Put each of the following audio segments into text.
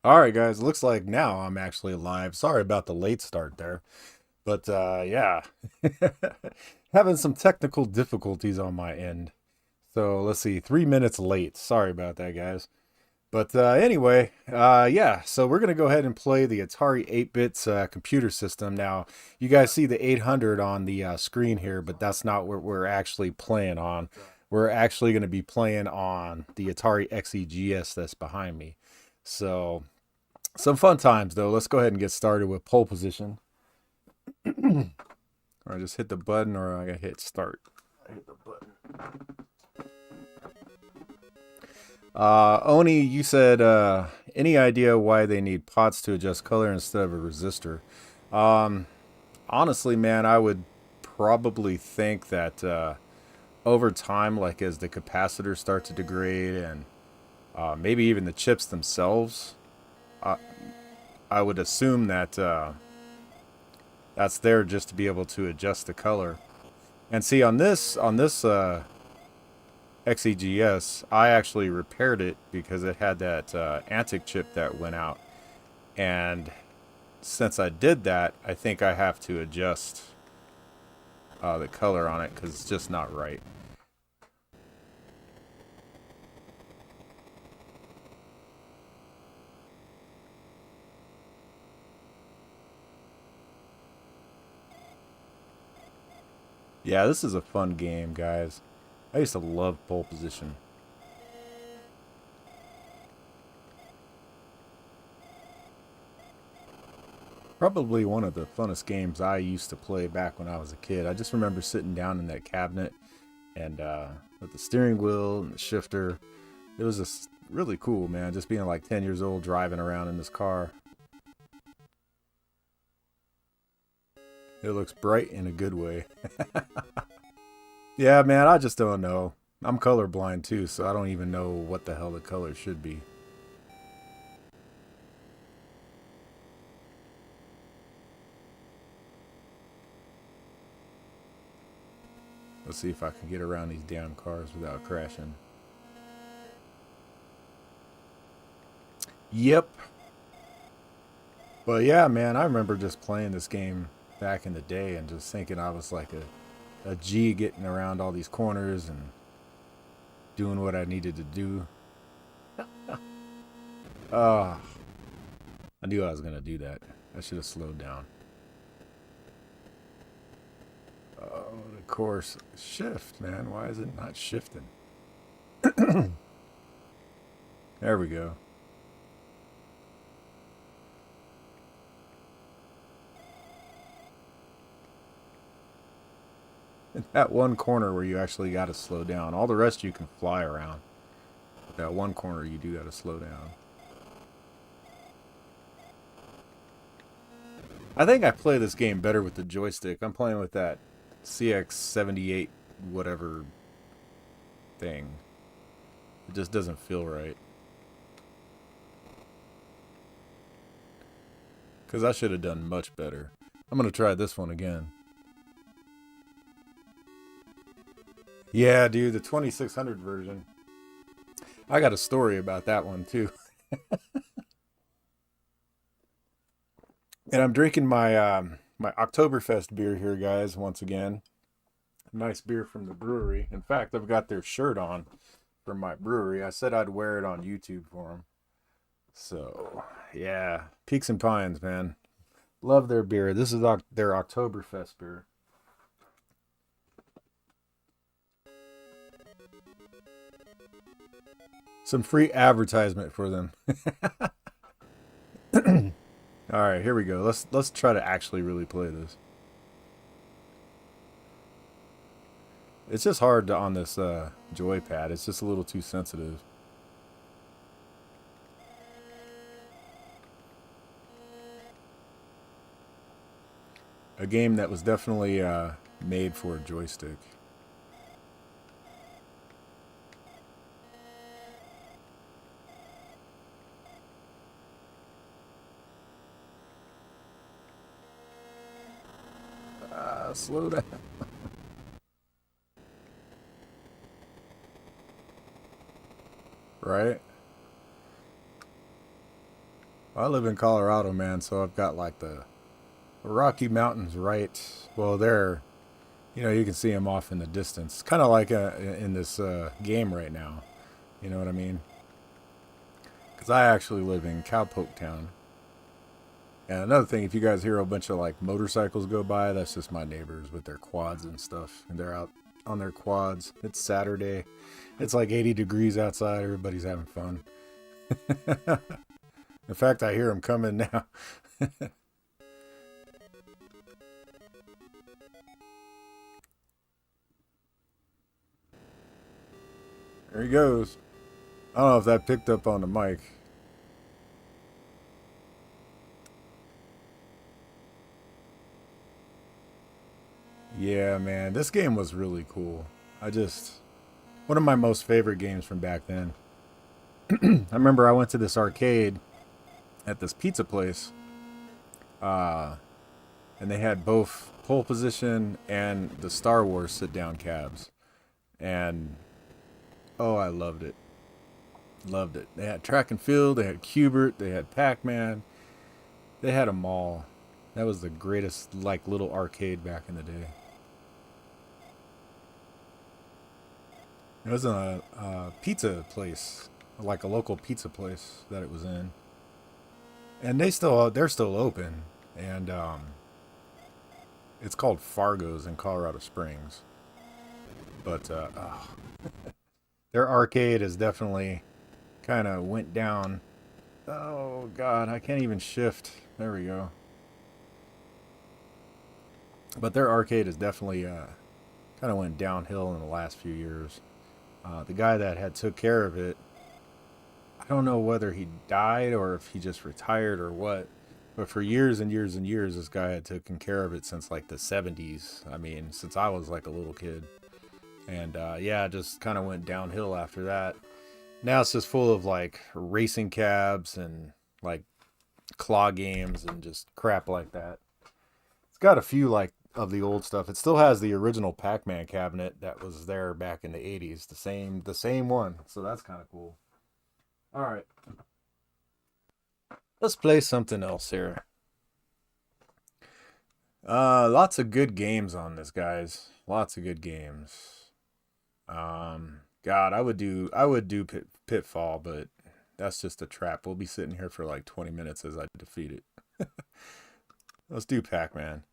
All right, guys. Looks like now I'm actually live. Sorry about the late start there, but yeah, having some technical difficulties on my end. So let's see, 3 minutes late. Sorry about that, guys. But anyway, yeah. So we're gonna go ahead and play the Atari 8-bit computer system. Now, you guys see the 800 on the screen here, but that's not what we're actually playing on. We're actually going to be playing on the Atari XEGS that's behind me. So some fun times though. Let's go ahead and get started with pole position. Or I just hit the button, or I gotta hit start. I hit the button. Oni, you said any idea why they need pots to adjust color instead of a resistor? Um, Honestly, man, I would probably think that over time, like as the capacitors start to degrade and maybe even the chips themselves, uh, I would assume that that's there just to be able to adjust the color. And see on this XEGS, I actually repaired it because it had that Antic chip that went out. And since I did that, I think I have to adjust the color on it because it's just not right. Yeah, this is a fun game, guys. I used to love pole position. Probably one of the funnest games I used to play back when I was a kid. I just remember sitting down in that cabinet and with the steering wheel and the shifter. It was just really cool, man. Just being like 10 years old driving around in this car. It looks bright in a good way. Yeah, man, I just don't know. I'm colorblind too, so I don't even know what the hell the color should be. Let's see if I can get around these damn cars without crashing. Yep. But yeah, man, I remember just playing this game back in the day and just thinking I was like a G getting around all these corners and doing what I needed to do. Ah, I knew I was gonna do that. I should have slowed down. Oh, of course, shift, man. Why is it not shifting? There we go. That one corner where you actually got to slow down. All the rest you can fly around. But that one corner you do got to slow down. I think I play this game better with the joystick. I'm playing with that CX78 whatever thing. It just doesn't feel right. Because I should have done much better. I'm going to try this one again. Yeah, dude, the 2600 version. I got a story about that one too. And I'm drinking my Oktoberfest beer here, guys, once again. Nice beer from the brewery. In fact, I've got their shirt on from my brewery. I said I'd wear it on YouTube for them. So, yeah, Peaks and Pines, man. Love their beer. This is their Oktoberfest beer. Some free advertisement for them. All right, here we go. Let's try to actually really play this. It's just hard on this joypad. It's just a little too sensitive. A game that was definitely made for a joystick. Slow down. Right? I live in Colorado, man, so I've got like the Rocky Mountains right. Well, they're, you can see them off in the distance. Kind of like in this game right now. You know what I mean? Because I actually live in Cowpoke Town. And another thing, if you guys hear a bunch of like motorcycles go by, that's just my neighbors with their quads and stuff. And they're out on their quads. It's Saturday. It's like 80 degrees outside. Everybody's having fun. In fact, I hear them coming now. There he goes. I don't know if that picked up on the mic. Yeah, man, this game was really cool. One of my most favorite games from back then. I remember I went to this arcade at this pizza place, uh, and they had both pole position and the Star Wars sit down cabs. And oh, I loved it. Loved it. They had track and field, they had Cubert, they had Pac Man, they had them all. That was the greatest, like, little arcade back in the day. It was a pizza place, like a local pizza place that it was in, and they're still open, and it's called Fargo's in Colorado Springs. But their arcade is definitely kind of went down. Oh God, I can't even shift. There we go. But their arcade is definitely kind of went downhill in the last few years. The guy that had took care of it, I don't know whether he died or if he just retired or what. But for years and years and years, this guy had taken care of it since like the 70s. I mean, since I was like a little kid. And yeah, it just kind of went downhill after that. Now it's just full of like racing cabs and like claw games and just crap like that. It's got a few like of the old stuff. It still has the original Pac-Man cabinet that was there back in the 80s. The same one. So that's kind of cool. All right. Let's play something else here. Lots of good games on this, guys. Lots of good games. God, I would do Pitfall, but that's just a trap. We'll be sitting here for like 20 minutes as I defeat it. Let's do Pac-Man.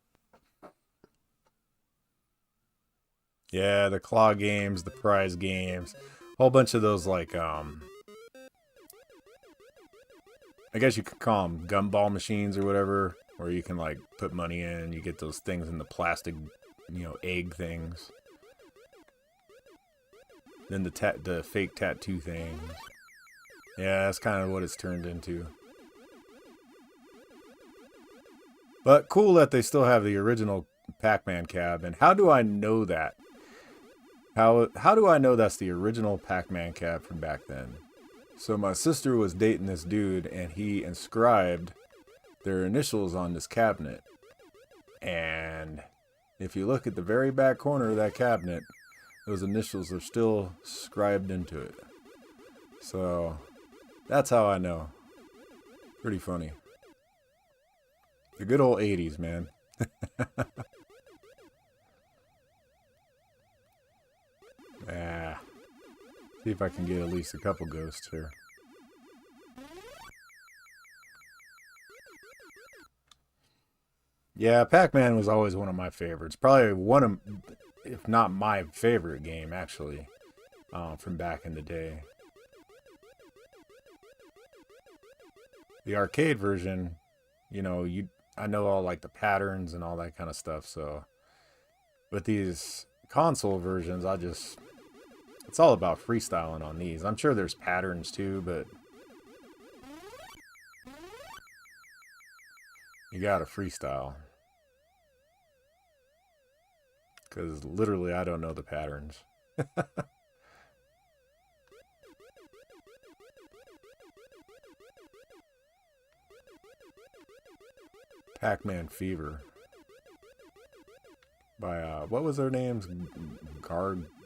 Yeah, the claw games, the prize games, whole bunch of those like I guess you could call them gumball machines or whatever, where you can like put money in, you get those things in the plastic, egg things. Then the fake tattoo things. Yeah, that's kind of what it's turned into. But cool that they still have the original Pac-Man cab. And how do I know that? How do I know that's the original Pac-Man cab from back then? So my sister was dating this dude, and he inscribed their initials on this cabinet. And if you look at the very back corner of that cabinet, those initials are still scribed into it. So that's how I know. Pretty funny. The good old 80s, man. Ah. See if I can get at least a couple ghosts here. Yeah, Pac-Man was always one of my favorites. Probably one of, if not my favorite game, actually, from back in the day. The arcade version, I know all like the patterns and all that kind of stuff. So, with these console versions, it's all about freestyling on these. I'm sure there's patterns too, but you gotta freestyle. Because literally I don't know the patterns. Pac-Man Fever. By, what was their names?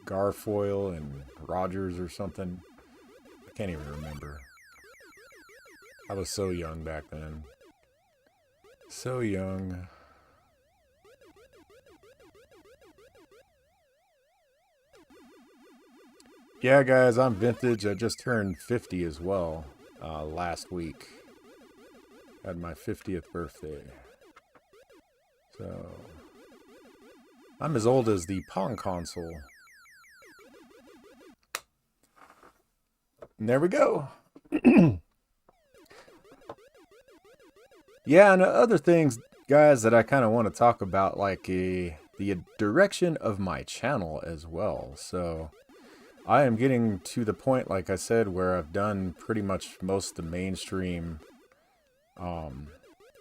Garfoyle and Rogers or something. I can't even remember. I was so young back then. So young. Yeah, guys, I'm vintage. I just turned 50 as well last week. Had my 50th birthday. So, I'm as old as the Pong console. And there we go. Yeah, and other things, guys, that I kind of want to talk about, like the direction of my channel as well. So, I am getting to the point, like I said, where I've done pretty much most of the mainstream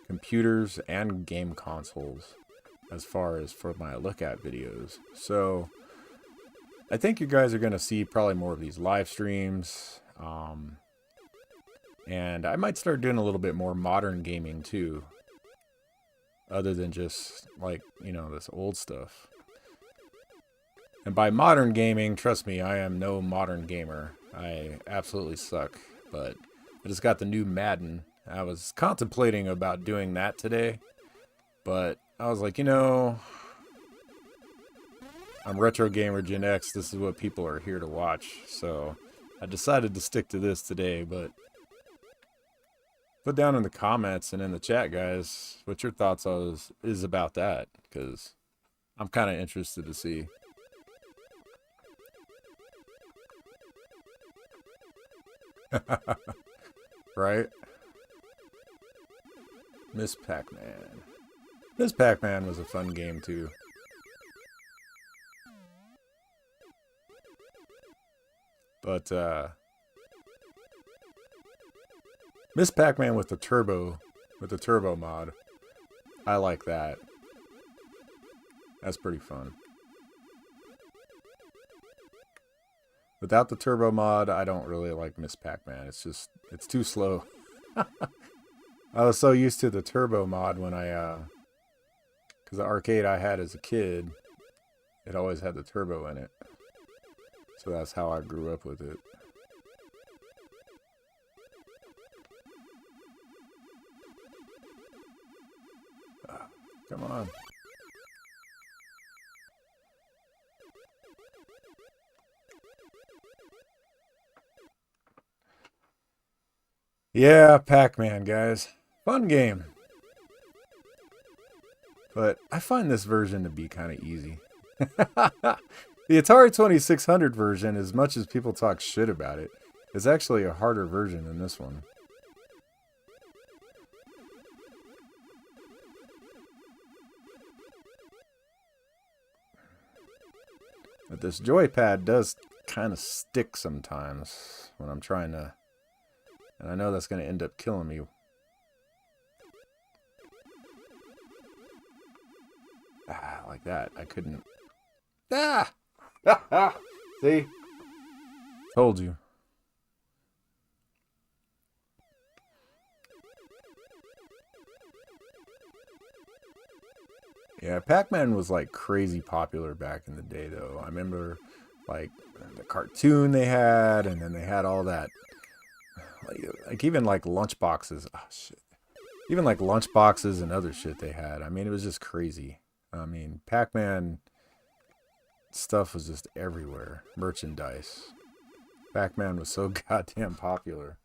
computers and game consoles as far as for my look at videos. So I think you guys are going to see probably more of these live streams. And I might start doing a little bit more modern gaming too, other than just like, you know, this old stuff. And by modern gaming, trust me, I am no modern gamer. I absolutely suck. But I just got the new Madden. I was contemplating about doing that today. But I was like, you know, I'm Retrogamer GenX. This is what people are here to watch. So I decided to stick to this today. But put down in the comments and in the chat, guys, what your thoughts is about that. Because I'm kind of interested to see. Right? Miss Pac-Man. Miss Pac-Man was a fun game too. But Miss Pac-Man with the turbo mod. I like that. That's pretty fun. Without the turbo mod, I don't really like Miss Pac-Man. It's too slow. I was so used to the turbo mod when because the arcade I had as a kid, it always had the turbo in it. So that's how I grew up with it. Come on. Yeah, Pac-Man, guys. Fun game. But I find this version to be kind of easy. The Atari 2600 version, as much as people talk shit about it, is actually a harder version than this one. But this joypad does kind of stick sometimes when I'm trying to... And I know that's going to end up killing me. Ah, like that. I couldn't... Ah! See? Told you. Yeah, Pac-Man was like crazy popular back in the day though. I remember like the cartoon they had, and then they had all that like even like lunchboxes. Oh shit. Even like lunchboxes and other shit they had. I mean, it was just crazy. I mean, Pac-Man stuff was just everywhere. Merchandise. Pac-Man was so goddamn popular.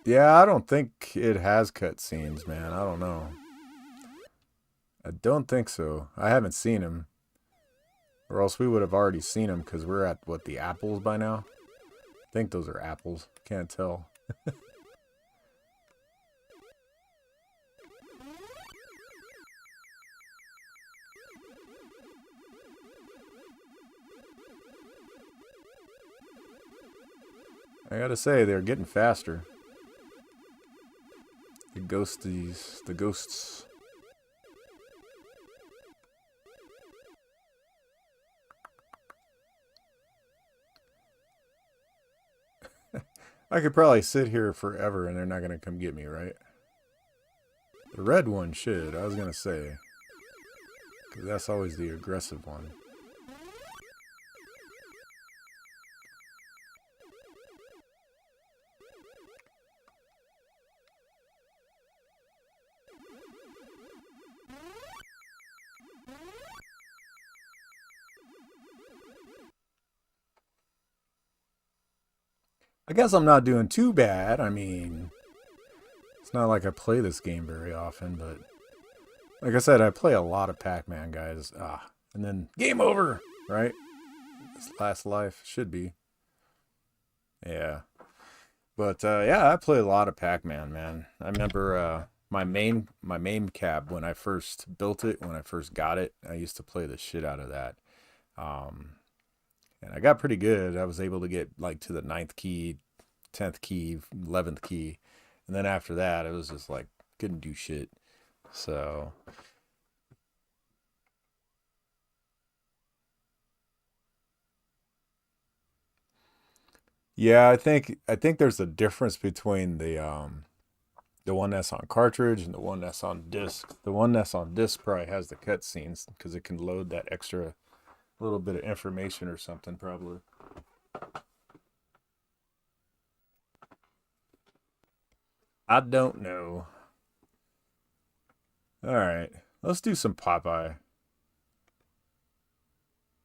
Yeah, I don't think it has cutscenes, man. I don't know. I don't think so. I haven't seen him. Or else we would have already seen him because we're at, what, the apples by now? I think those are apples. Can't tell. I gotta say, they're getting faster. The ghosts. I could probably sit here forever and they're not gonna come get me, right? The red one should, I was gonna say. 'Cause that's always the aggressive one. I guess I'm not doing too bad. I mean, it's not like I play this game very often, but like I said, I play a lot of Pac-Man, guys. And then game over, right? This last life should be. Yeah. But yeah, I play a lot of Pac-Man, man. I remember my main cab when I first built it, when I first got it, I used to play the shit out of that. Um, and I got pretty good. I was able to get like to the ninth key, 10th key, 11th key. And then after that, it was just like couldn't do shit. So, yeah, I think there's a difference between the one that's on cartridge and the one that's on disc. The one that's on disc probably has the cutscenes because it can load that extra little bit of information or something probably. I don't know. All right, let's do some Popeye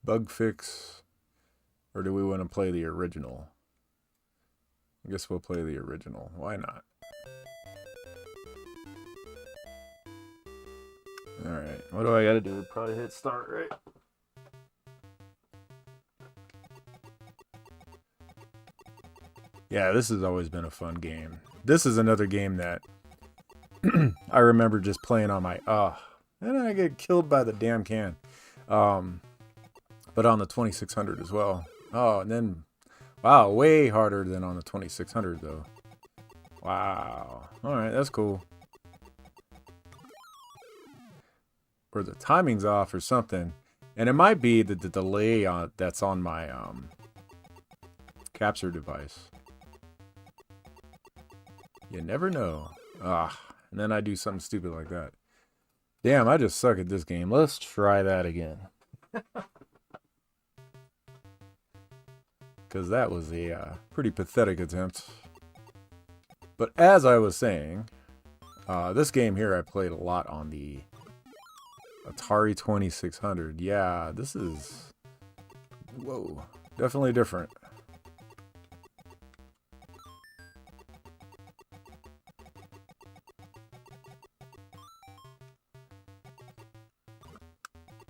bug fix, or do we want to play the original? I guess we'll play the original. Why not? All right, what do I got to do? Probably hit start, right? Yeah, this has always been a fun game. This is another game that I remember just playing on my and I get killed by the damn can. Um, but on the 2600 as well. Oh, and then wow, way harder than on the 2600 though. Wow. All right, that's cool. Or the timing's off or something. And it might be the delay on that's on my capture device. You never know. And then I do something stupid like that. Damn, I just suck at this game. Let's try that again. Because that was a pretty pathetic attempt. But as I was saying, this game here I played a lot on the Atari 2600. Yeah, this is... Whoa. Definitely different.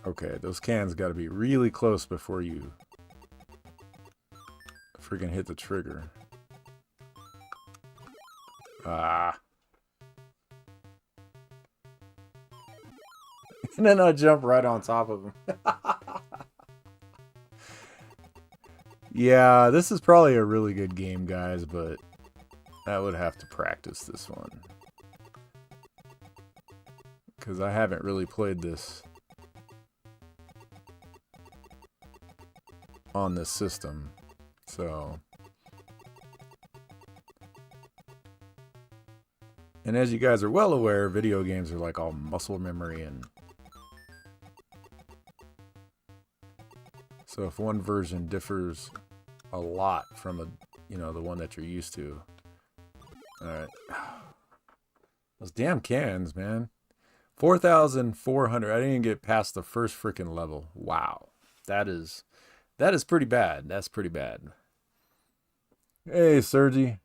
Okay, those cans got to be really close before you freaking hit the trigger. Ah. And then I jump right on top of him. Yeah, this is probably a really good game, guys, but I would have to practice this one. Because I haven't really played this on this system. So... And as you guys are well aware, video games are like all muscle memory and... So if one version differs a lot from the one that you're used to. Alright. Those damn cans, man. 4,400. I didn't even get past the first freaking level. Wow. That is pretty bad. That's pretty bad. Hey, Sergi.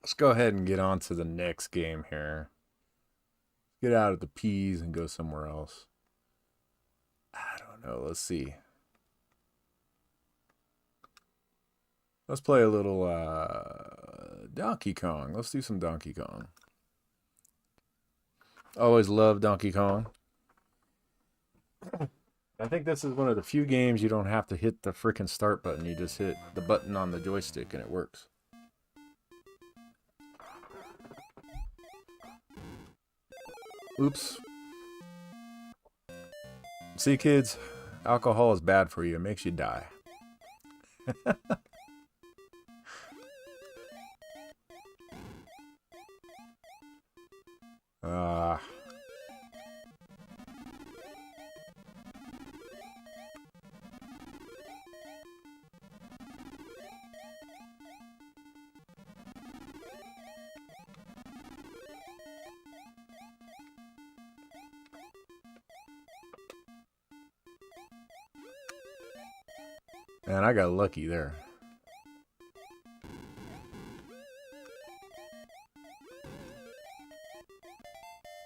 Let's go ahead and get on to the next game here. Get out of the P's and go somewhere else. I don't know. Let's see. Let's play a little Donkey Kong. Let's do some Donkey Kong. Always love Donkey Kong. I think this is one of the few games you don't have to hit the freaking start button. You just hit the button on the joystick and it works. Oops. See, kids, alcohol is bad for you. It makes you die. And I got lucky there.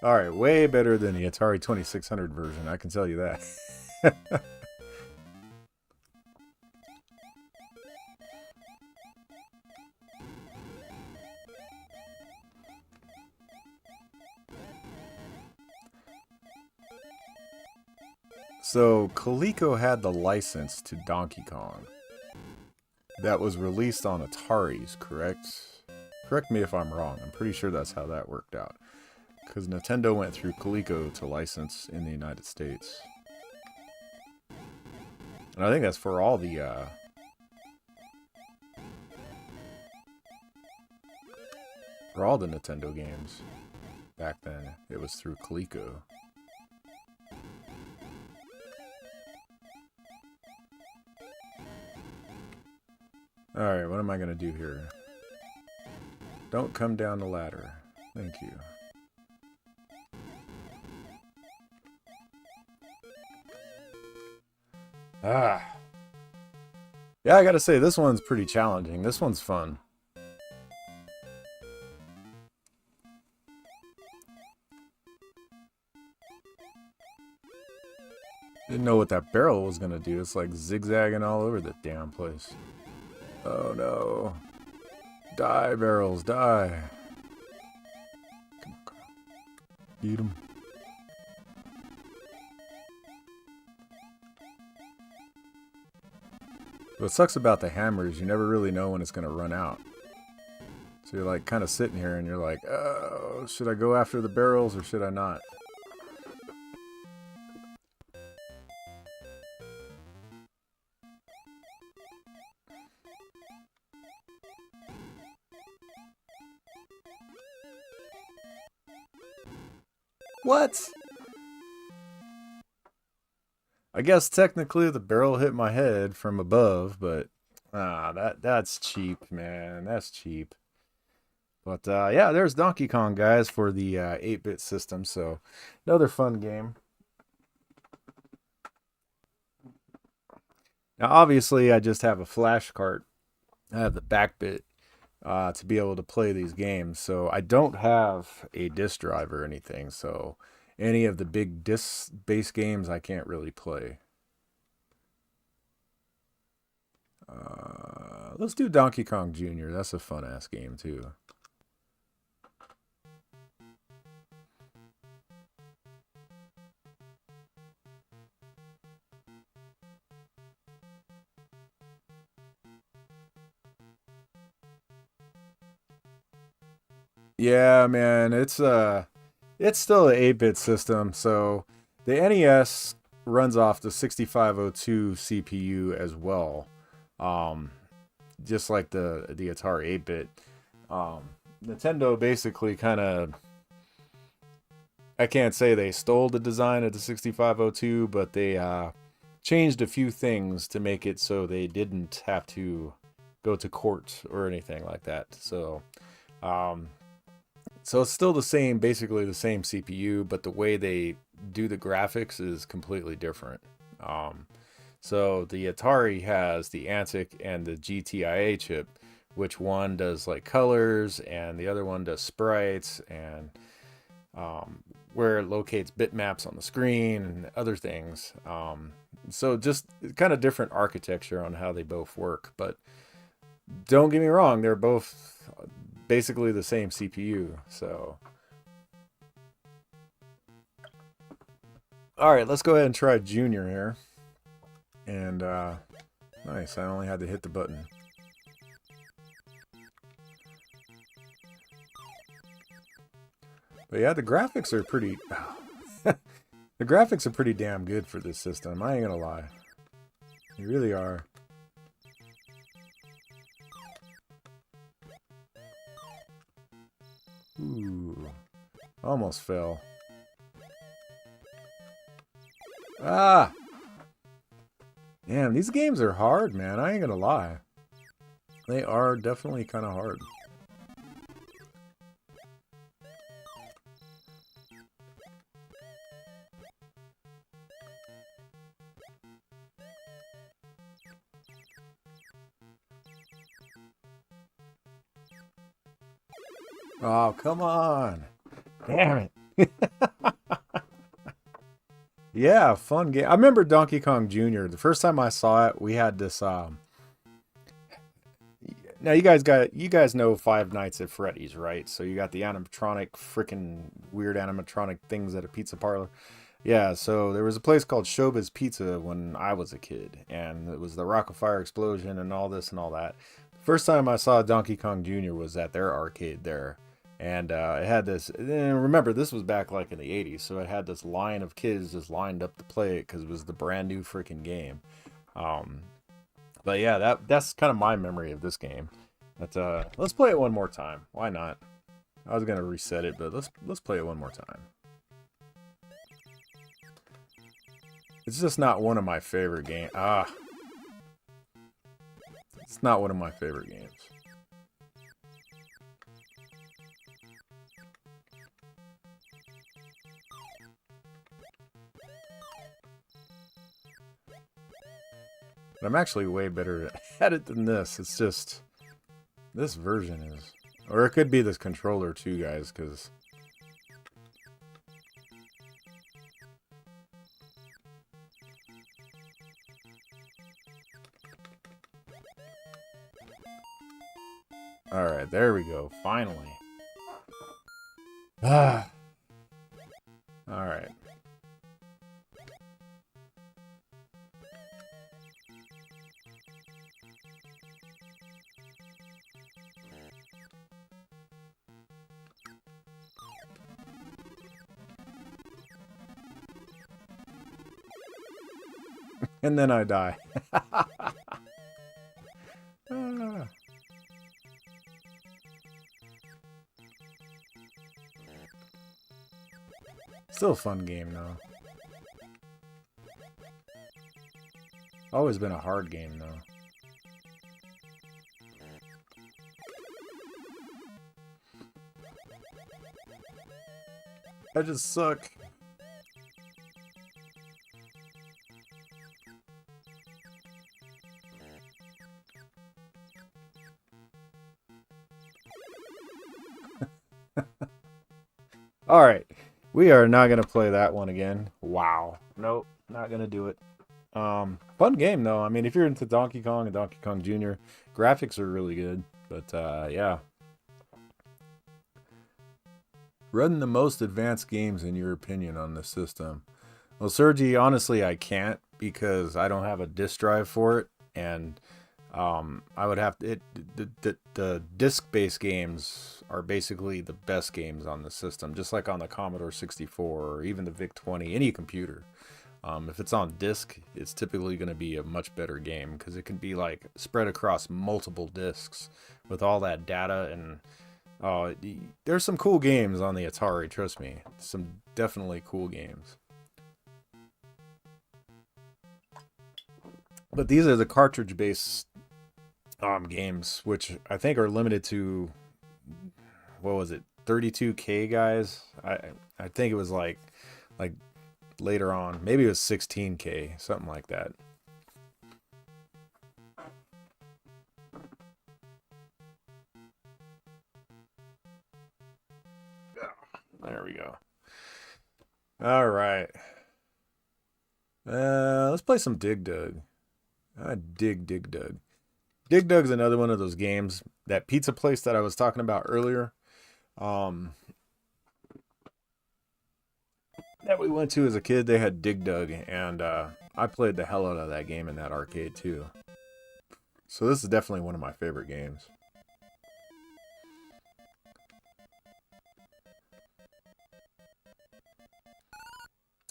Alright, way better than the Atari 2600 version, I can tell you that. So, Coleco had the license to Donkey Kong. That was released on Ataris, correct? Correct me if I'm wrong. I'm pretty sure that's how that worked out. Because Nintendo went through Coleco to license in the United States. And I think that's for all the Nintendo games. Back then, it was through Coleco. Alright, what am I going to do here? Don't come down the ladder. Thank you. Ah. Yeah, I gotta say, this one's pretty challenging. This one's fun. Didn't know what that barrel was gonna do. It's like zigzagging all over the damn place. Oh no. Die, barrels, die. Come on, come on. Beat them. What sucks about the hammer is you never really know when it's going to run out. So you're like kind of sitting here and you're like, oh, should I go after the barrels or should I not? What? I guess technically the barrel hit my head from above, but that's cheap, man. That's cheap. But yeah, there's Donkey Kong, guys, for the 8-bit system. So another fun game. Now, obviously, I just have a flash cart. I have the back bit to be able to play these games. So I don't have a disk drive or anything. So any of the big disc-based games I can't really play. Let's do Donkey Kong Jr. That's a fun-ass game, too. Yeah, man, it's still an 8-bit system, so the NES runs off the 6502 CPU as well. Just like the Atari 8-bit. Nintendo basically kind of, I can't say they stole the design of the 6502, but they changed a few things to make it so they didn't have to go to court or anything like that. So it's still the same, basically the same CPU, but the way they do the graphics is completely different. So the Atari has the Antic and the GTIA chip, which one does like colors and the other one does sprites and where it locates bitmaps on the screen and other things. So just kind of different architecture on how they both work. But don't get me wrong, they're both basically the same CPU. So, all right, let's go ahead and try Junior here. And nice, I only had to hit the button. But yeah, the graphics are pretty the graphics are pretty damn good for this system. I ain't gonna lie. They really are. Ooh. Almost fell. Ah! Damn, these games are hard, man. I ain't gonna lie. They are definitely kind of hard. Oh, come on. Damn it. Yeah, fun game. I remember Donkey Kong Jr. The first time I saw it, we had this now you guys know Five Nights at Freddy's, right? So you got the animatronic freaking weird animatronic things at a pizza parlor. Yeah, so there was a place called Shoba's Pizza when I was a kid, and it was the Rock-afire explosion and all this and all that. First time I saw Donkey Kong Jr. was at their arcade there, and it had this. And remember, this was back like in the '80s, so it had this line of kids just lined up to play it because it was the brand new freaking game. Um, but yeah, that's kind of my memory of this game. But let's play it one more time. Why not? I was gonna reset it, but let's play it one more time. It's just not one of my favorite games. It's not one of my favorite games. But I'm actually way better at it than this. It's just this version is, or it could be this controller too, guys, because. All right, there we go. Finally. Ah. All right. And then I die. Ah. Still a fun game, though. Always been a hard game, though. I just suck. Alright. We are not going to play that one again. Wow. Nope. Not going to do it. Fun game, though. I mean, if you're into Donkey Kong and Donkey Kong Jr., graphics are really good. But, yeah. Run the most advanced games, in your opinion, on the system. Well, Sergi, honestly, I can't because I don't have a disk drive for it. And I would have to. The disc-based games are basically the best games on the system, just like on the Commodore 64 or even the VIC-20, any computer. If it's on disc, it's typically going to be a much better game because it can be like spread across multiple discs with all that data. And there's some cool games on the Atari. Trust me, some definitely cool games. But these are the cartridge-based games, which I think are limited to, what was it, 32K, guys? I think it was like later on, maybe it was 16K, something like that. There we go. All right. Let's play some Dig Dug. I Dig Dug. Dig Dug's another one of those games. That pizza place that I was talking about earlier, um, that we went to as a kid, they had Dig Dug, and I played the hell out of that game in that arcade too. So this is definitely one of my favorite games.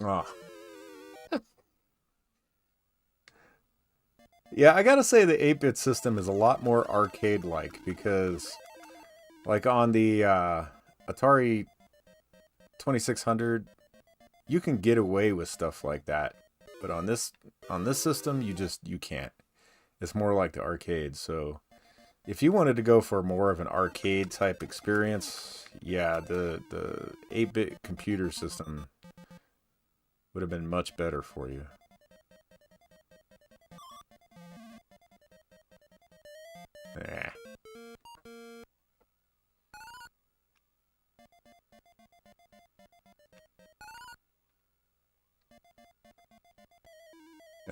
Oh. Yeah, I gotta say the 8-bit system is a lot more arcade-like because, like on the Atari 2600, you can get away with stuff like that, but on this system, you can't. It's more like the arcade. So if you wanted to go for more of an arcade type experience, yeah, the 8-bit computer system would have been much better for you. Eh.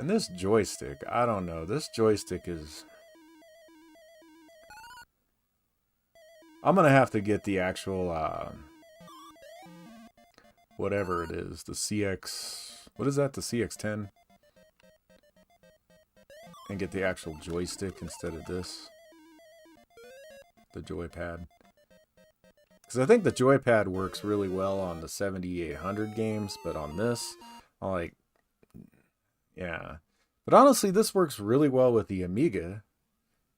And this joystick, I don't know. This joystick is... I'm going to have to get the actual, whatever it is, the CX... What is that, the CX-10? And get the actual joystick instead of this. The joypad. Because I think the joypad works really well on the 7800 games, but on this, I'm like... Yeah. But honestly, this works really well with the Amiga.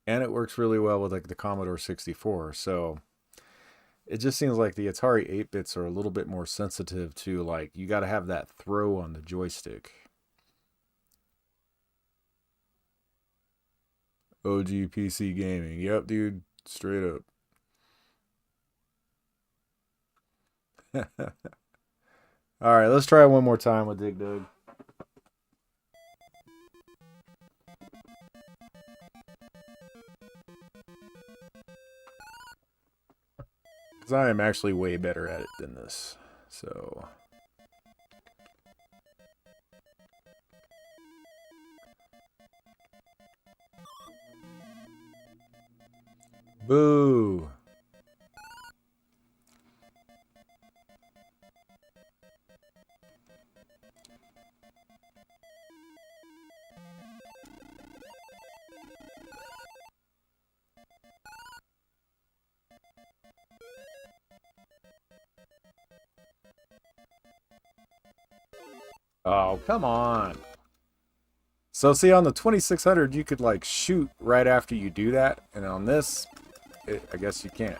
And it works really well with like the Commodore 64. So it just seems like the Atari 8-bits are a little bit more sensitive to like, you got to have that throw on the joystick. OG PC gaming. Yep, dude. Straight up. Alright, let's try it one more time with Dig Dug. Because I am actually way better at it than this. So... Boo! Oh, come on. So see, on the 2600, you could like shoot right after you do that. And on this, I guess you can't.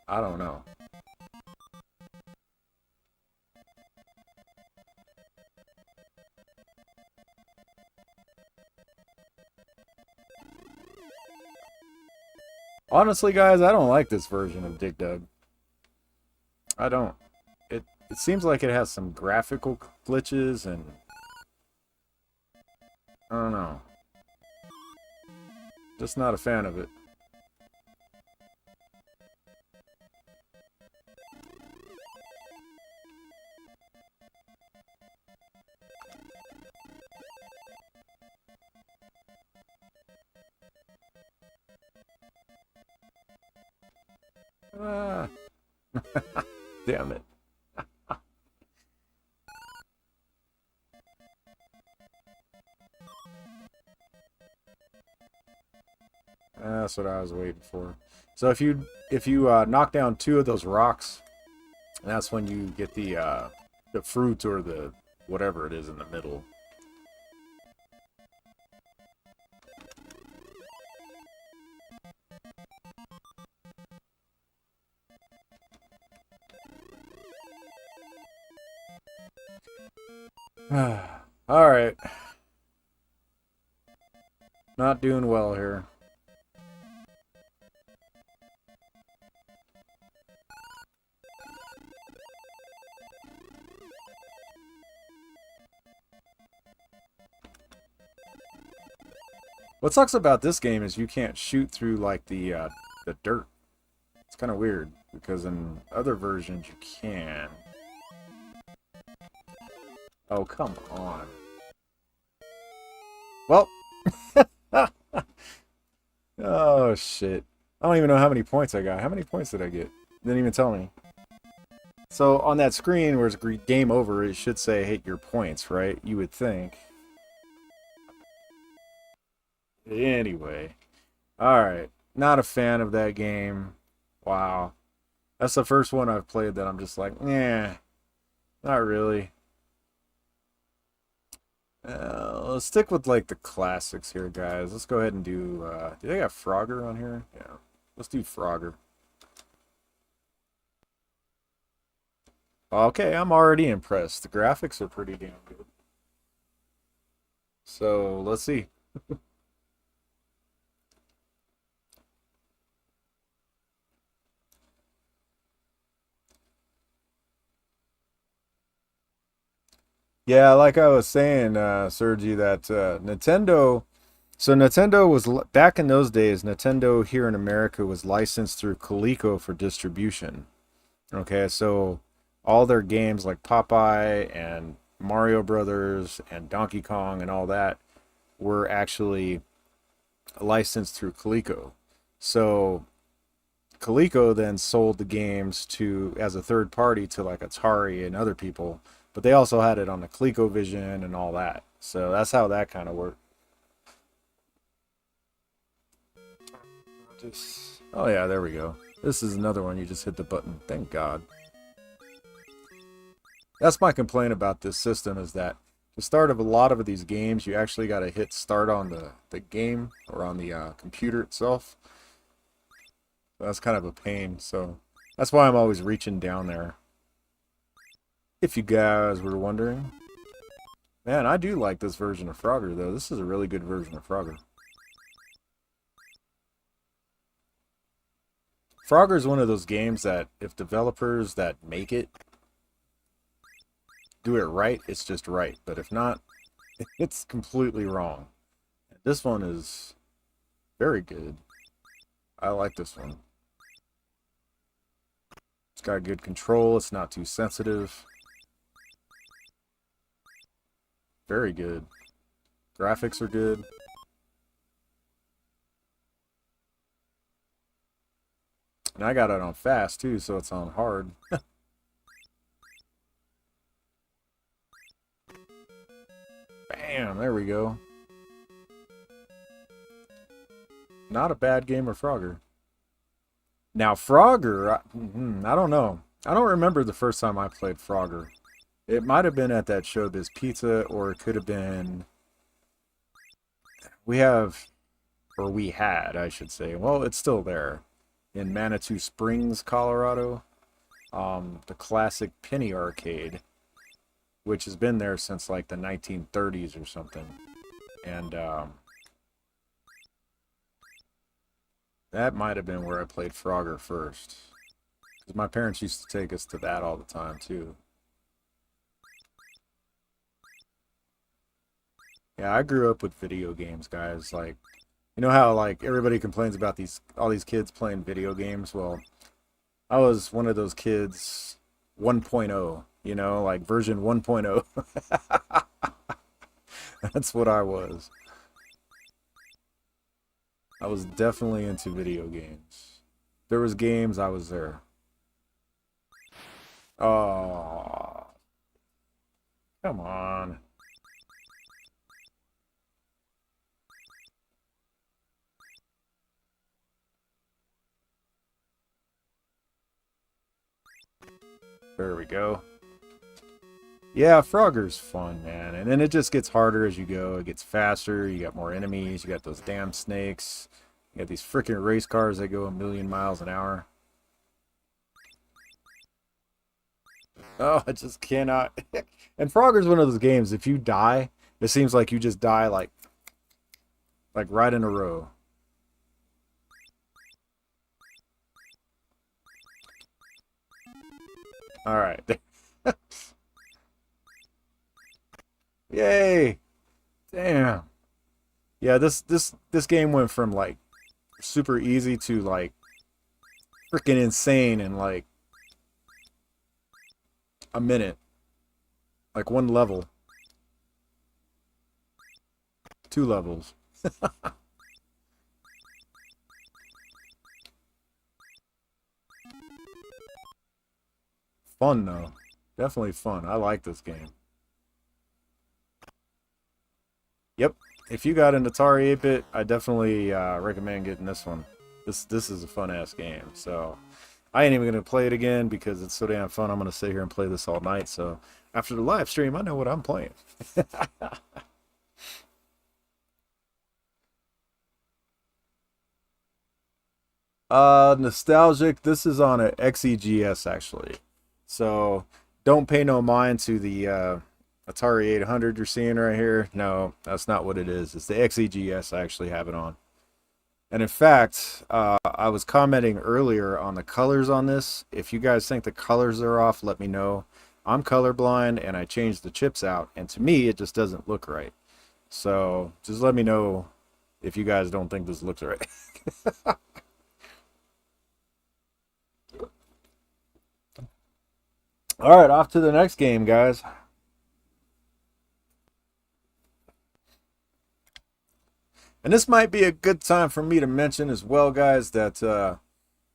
I don't know. Honestly, guys, I don't like this version of Dig Dug. I don't. It seems like it has some graphical glitches and... I don't know. Just not a fan of it. Ah. Damn it. That's what I was waiting for. So if you knock down 2 of those rocks, that's when you get the fruit or the whatever it is in the middle. All right. Not doing well here. What sucks about this game is you can't shoot through like the dirt. It's kind of weird because in other versions you can. Oh, come on. Well. Oh, shit. I don't even know how many points I got. How many points did I get? Didn't even tell me. So on that screen where it's game over, it should say hit your points, right? You would think. Anyway. Alright. Not a fan of that game. Wow. That's the first one I've played that I'm just like, nah. Not really. Let's stick with like the classics here, guys. Let's go ahead and do they got Frogger on here? Yeah. Let's do Frogger. Okay, I'm already impressed. The graphics are pretty damn good. So, let's see. Yeah, like I was saying, Sergi, that Nintendo. So Nintendo was back in those days. Nintendo here in America was licensed through Coleco for distribution. Okay, so all their games like Popeye and Mario Brothers and Donkey Kong and all that were actually licensed through Coleco. So Coleco then sold the games to as a third party to like Atari and other people, but they also had it on the ColecoVision and all that. So that's how that kind of worked. Oh yeah, there we go. This is another one. You just hit the button. Thank God. That's my complaint about this system is that the start of a lot of these games, you actually got to hit start on the game or on the computer itself. That's kind of a pain. So that's why I'm always reaching down there. If you guys were wondering. Man, I do like this version of Frogger, though. This is a really good version of Frogger. Frogger is one of those games that if developers that make it do it right, it's just right. But if not, it's completely wrong. This one is very good. I like this one. It's got good control. It's not too sensitive. Very good. Graphics are good. And I got it on fast too, so it's on hard. Bam, there we go. Not a bad game of Frogger. Now Frogger, I don't know. I don't remember the first time I played Frogger. It might have been at that Showbiz Pizza, or it could have been... We had, I should say. Well, it's still there. In Manitou Springs, Colorado. The classic Penny Arcade, which has been there since like the 1930s or something. And that might have been where I played Frogger first. Because my parents used to take us to that all the time, too. Yeah, I grew up with video games, guys. Like, you know how like everybody complains about all these kids playing video games? Well, I was one of those kids 1.0, you know, like version 1.0. That's what I was. I was definitely into video games. There was games, I was there. Oh, come on. There we go. Yeah, Frogger's fun, man. And then it just gets harder as you go. It gets faster. You got more enemies. You got those damn snakes. You got these freaking race cars that go a million miles an hour. Oh, I just cannot. And Frogger's one of those games. If you die, it seems like you just die like right in a row. All right. Yay! Damn. Yeah, this game went from like super easy to like freaking insane in like a minute. Like one level, two levels. Fun though. Definitely fun. I like this game. Yep. If you got an Atari 8-bit, I definitely recommend getting this one. This is a fun ass game. So I ain't even gonna play it again because it's so damn fun. I'm gonna sit here and play this all night. So after the live stream, I know what I'm playing. Nostalgic. This is on a XEGS actually. So don't pay no mind to the Atari 800 you're seeing right here. No, that's not what it is. It's the XEGS I actually have it on. And in fact, I was commenting earlier on the colors on this. If you guys think the colors are off, let me know. I'm colorblind and I changed the chips out, and to me, it just doesn't look right. So just let me know if you guys don't think this looks right. All right, off to the next game, guys. And this might be a good time for me to mention as well, guys, that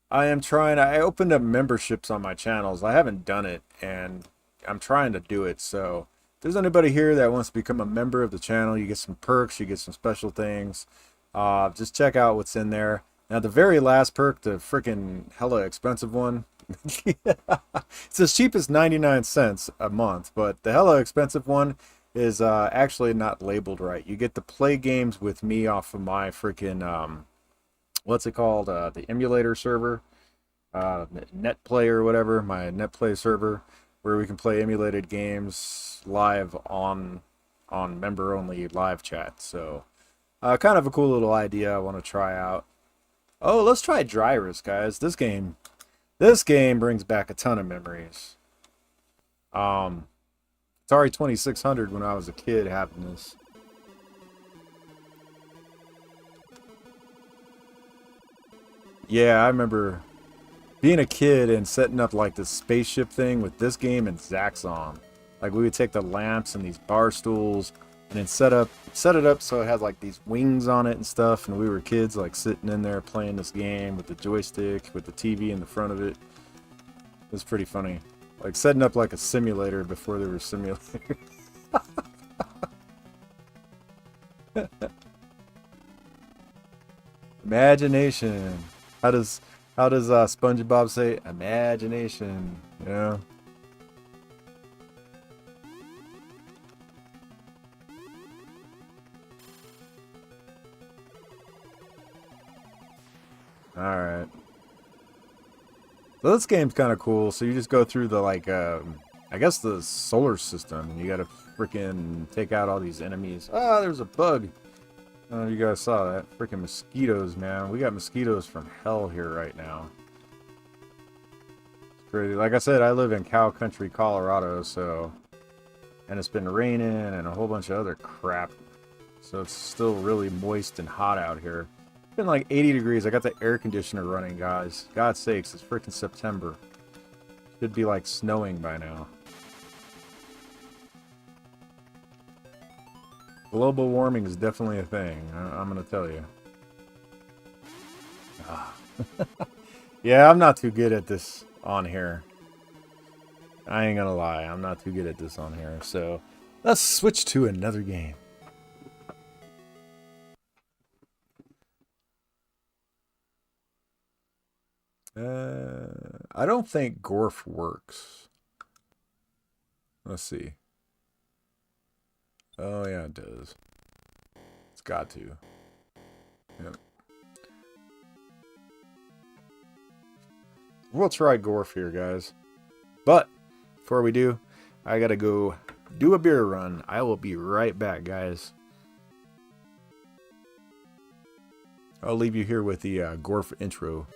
I opened up memberships on my channels. I haven't done it, and I'm trying to do it. So if there's anybody here that wants to become a member of the channel, you get some perks, you get some special things. Just check out what's in there. Now, the very last perk, the freaking hella expensive one, it's as cheap as 99 cents a month, but the hella expensive one is actually not labeled right. You get to play games with me off of my freaking, what's it called? The emulator server, NetPlay or whatever, my NetPlay server, where we can play emulated games live on member-only live chat. So, kind of a cool little idea I want to try out. Oh, let's try Dryrus, guys. This game brings back a ton of memories. Um, Atari 2600 when I was a kid having this. Yeah, I remember being a kid and setting up like this spaceship thing with this game and Zaxxon. Like we would take the lamps and these bar stools and then set it up so it had like these wings on it and stuff, and we were kids like sitting in there playing this game with the joystick with the TV in the front of it. It was pretty funny. Like setting up like a simulator before there were simulators. Imagination. How does SpongeBob say imagination? Yeah. All right. So this game's kind of cool. So you just go through the like, I guess the solar system. You got to freaking take out all these enemies. Ah, there's a bug. I don't know if you guys saw that. Freaking mosquitoes, man. We got mosquitoes from hell here right now. It's crazy. Like I said, I live in cow country, Colorado, so... And it's been raining and a whole bunch of other crap. So it's still really moist and hot out here. It's been like 80 degrees. I got the air conditioner running, guys. God's sakes, it's freaking September. Should be like snowing by now. Global warming is definitely a thing. I'm gonna tell you. Ah. Yeah, I'm not too good at this on here. I ain't gonna lie, I'm not too good at this on here. So let's switch to another game. I don't think Gorf works. Let's see. Oh yeah, it does. It's got to. Yep. We'll try Gorf here, guys. But before we do, I gotta go do a beer run. I will be right back, guys. I'll leave you here with the Gorf intro.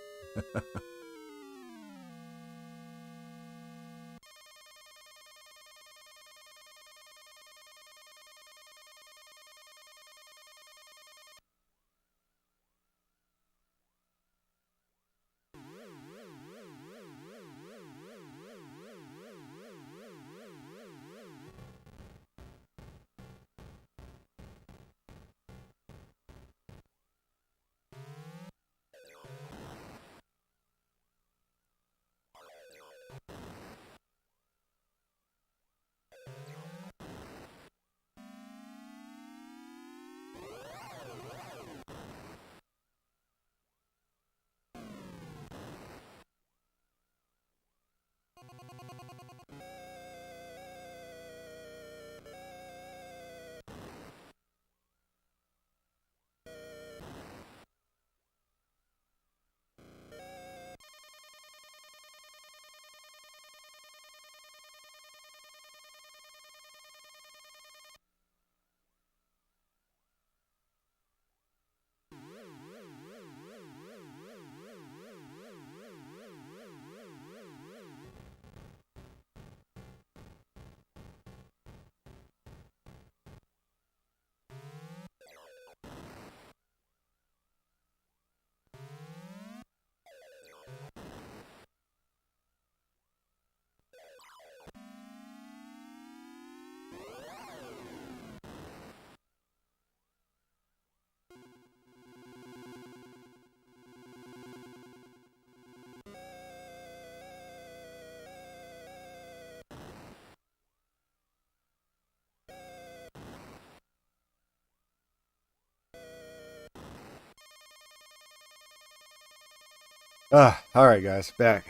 Alright guys, back.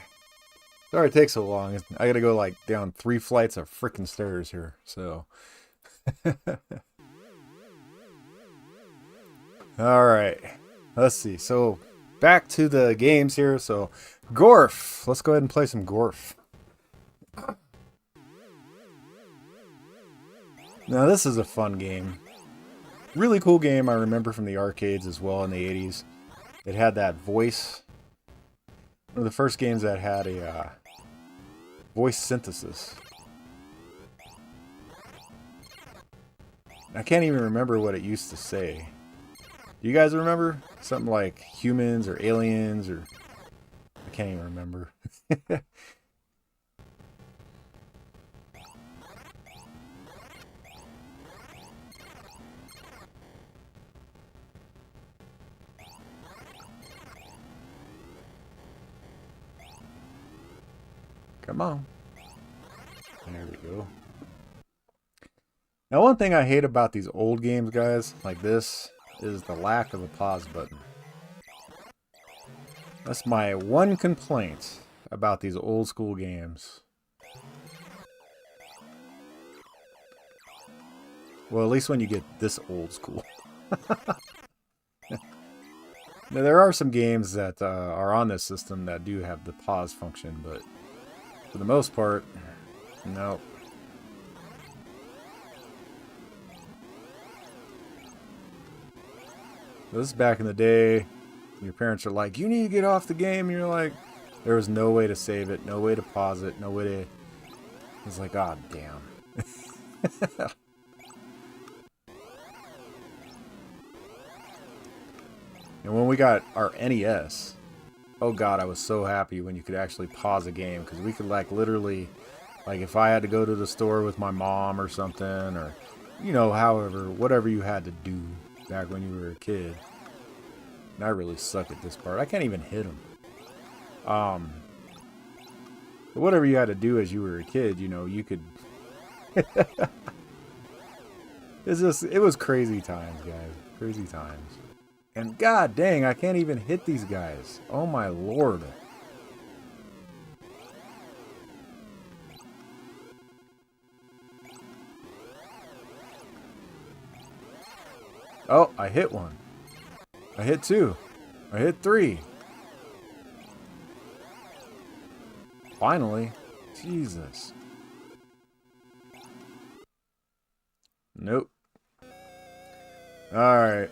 Sorry it takes so long. I gotta go like down 3 flights of freaking stairs here, so. Alright, let's see. So, back to the games here. So, Gorf. Let's go ahead and play some Gorf. Now, this is a fun game. Really cool game I remember from the arcades as well in the 80s. It had that voice. One of the first games that had a voice synthesis. I can't even remember what it used to say. Do you guys remember? Something like humans or aliens or... I can't even remember. Come on. There we go. Now, one thing I hate about these old games, guys, like this, is the lack of a pause button. That's my one complaint about these old school games. Well, at least when you get this old school. Now, there are some games that are on this system that do have the pause function, but for the most part, no. This is back in the day. Your parents are like, you need to get off the game. And you're like, there was no way to save it, no way to pause it, no way to... It's like, oh, damn. And when we got our NES, oh god, I was so happy when you could actually pause a game, because we could like literally, like if I had to go to the store with my mom or something, or, you know, however, whatever you had to do back when you were a kid. And I really suck at this part. I can't even hit them. But whatever you had to do as you were a kid, you know, you could... It's just, it was crazy times, guys. Crazy times. And god dang, I can't even hit these guys. Oh my lord. Oh, I hit one. I hit two. I hit three. Finally. Jesus. Nope. Alright.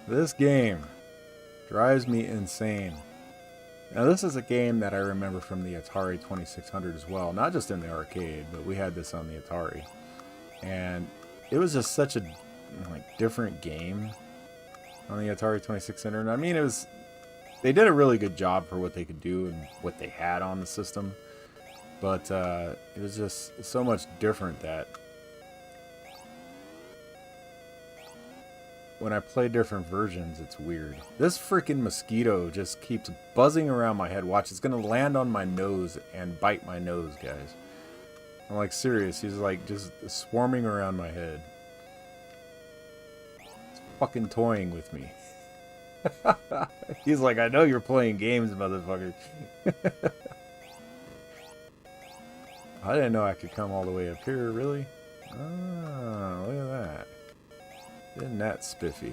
This game drives me insane. Now this is a game that I remember from the Atari 2600 as well. Not just in the arcade, but we had this on the Atari. And it was just such a different game on the Atari 2600. I mean, it was... They did a really good job for what they could do and what they had on the system. But it was just so much different that... When I play different versions, it's weird. This freaking mosquito just keeps buzzing around my head. Watch, it's gonna land on my nose and bite my nose, guys. I'm like serious, he's like just swarming around my head. It's fucking toying with me. He's like, I know you're playing games, motherfucker. I didn't know I could come all the way up here, really? Ah, look at that. Isn't that spiffy?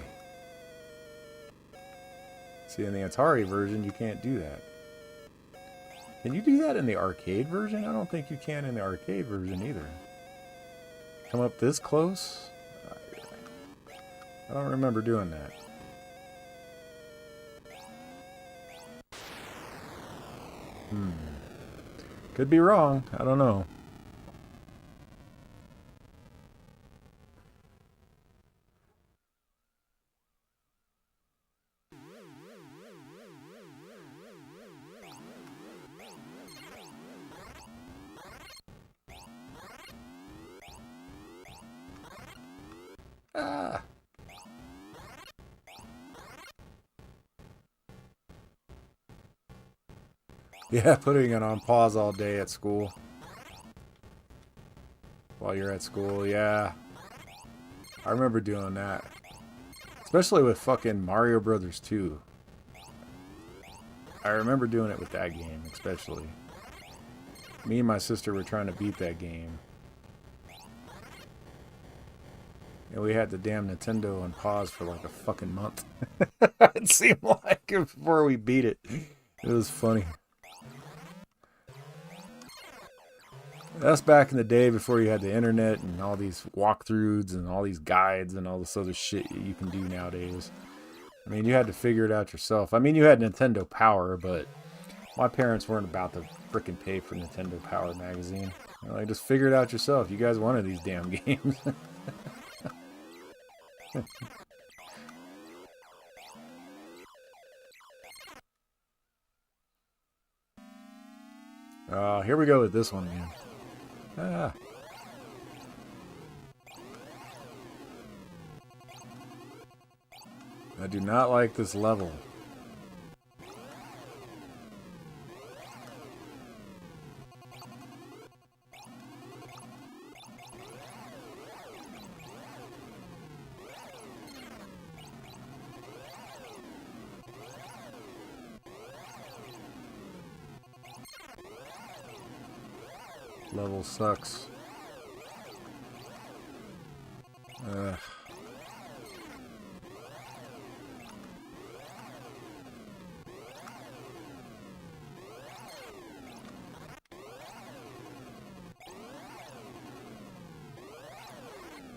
See, in the Atari version, you can't do that. Can you do that in the arcade version? I don't think you can in the arcade version either. Come up this close? I don't remember doing that. Could be wrong. I don't know. Ah. Yeah, putting it on pause all day at school. while you're at school. Yeah, I remember doing that. Especially with fucking Mario Brothers 2. I remember doing it with that game, especially. Me and my sister were trying to beat that game. And we had the damn Nintendo on pause for like a fucking month. It seemed like before we beat it. It was funny. That's back in the day before you had the internet and all these walkthroughs and all these guides and all this other shit you can do nowadays. I mean, you had to figure it out yourself. I mean, you had Nintendo Power, but my parents weren't about to frickin' pay for Nintendo Power magazine. They're like, just figure it out yourself. You guys wanted these damn games. Here we go with this one again. Ah. I do not like this level. Level sucks. Ugh.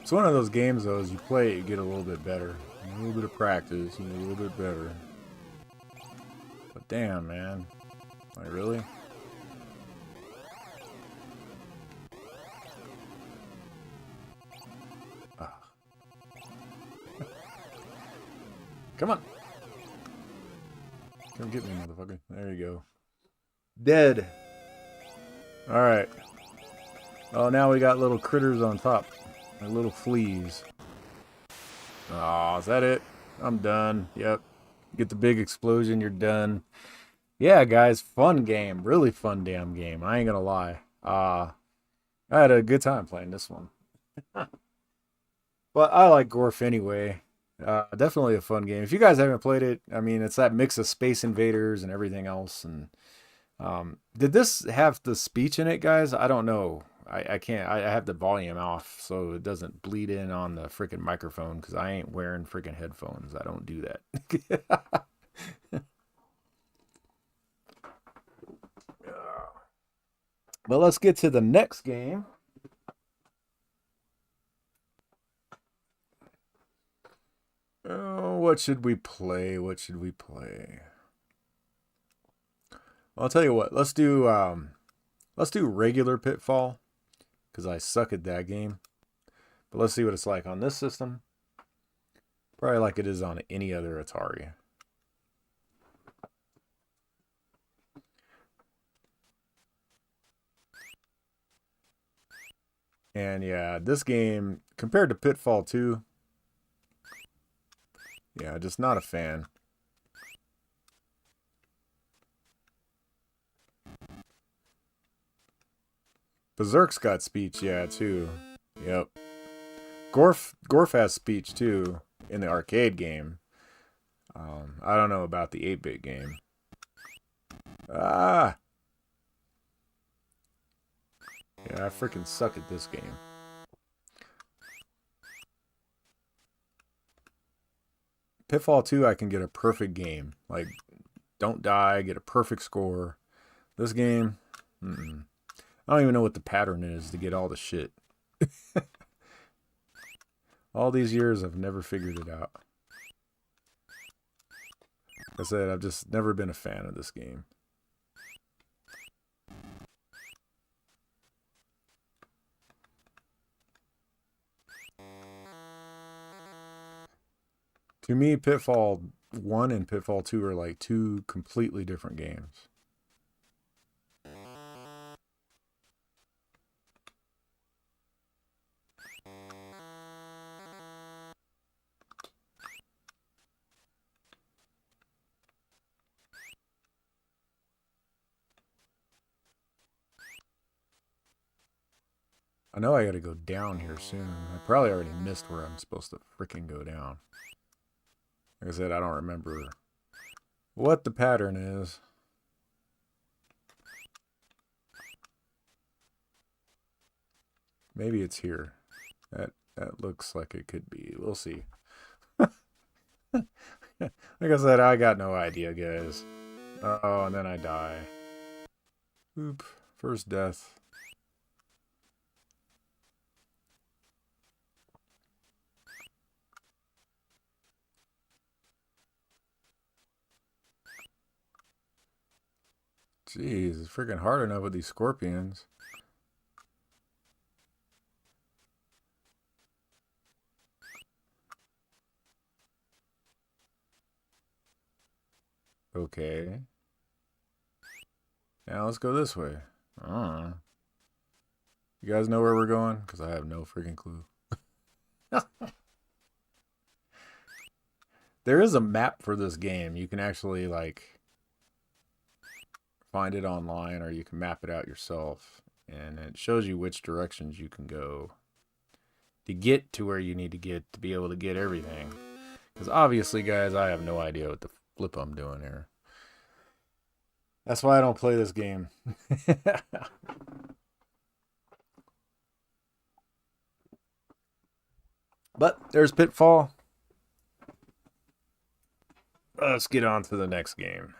It's one of those games, though, as you play it, you get a little bit better. A little bit of practice, you get a little bit better. But damn, man. Like, really? Ah. Come on. Come get me, motherfucker. There you go. Dead. Alright. Oh, now we got little critters on top. Like little fleas. Oh, is that it? I'm done. Yep. Get the big explosion, you're done. Yeah, guys, fun game. Really fun damn game. I ain't gonna lie. I had a good time playing this one. But I like Gorf anyway. Definitely a fun game. If you guys haven't played it, I mean, it's that mix of Space Invaders and everything else. And did this have the speech in it, guys? I don't know. I can't. I have the volume off so it doesn't bleed in on the freaking microphone because I ain't wearing freaking headphones. I don't do that. But let's get to the next game. Oh, what should we play? What should we play? Well, I'll tell you what. Let's do regular Pitfall because I suck at that game. But let's see what it's like on this system. Probably like it is on any other Atari. And yeah, this game, compared to Pitfall 2, yeah, just not a fan. Berserk's got speech, yeah, too. Yep. Gorf has speech, too, in the arcade game. I don't know about the 8-bit game. Ah! Yeah, I freaking suck at this game. Pitfall 2, I can get a perfect game. Like, don't die, get a perfect score. This game, I don't even know what the pattern is to get all the shit. All these years, I've never figured it out. Like I said, I've just never been a fan of this game. To me, Pitfall 1 and Pitfall 2 are like two completely different games. I know I gotta go down here soon. I probably already missed where I'm supposed to freaking go down. Like I said, I don't remember what the pattern is. Maybe it's here. That looks like it could be. We'll see. Like I said, I got no idea, guys. Oh, and then I die. Oop. First death. Jeez, it's freaking hard enough with these scorpions. Okay. Now let's go this way. You guys know where we're going? Because I have no freaking clue. There is a map for this game. You can actually, like, find it online, or you can map it out yourself. And it shows you which directions you can go to get to where you need to get to be able to get everything. Because obviously, guys, I have no idea what the flip I'm doing here. That's why I don't play this game. But there's Pitfall. Let's get on to the next game.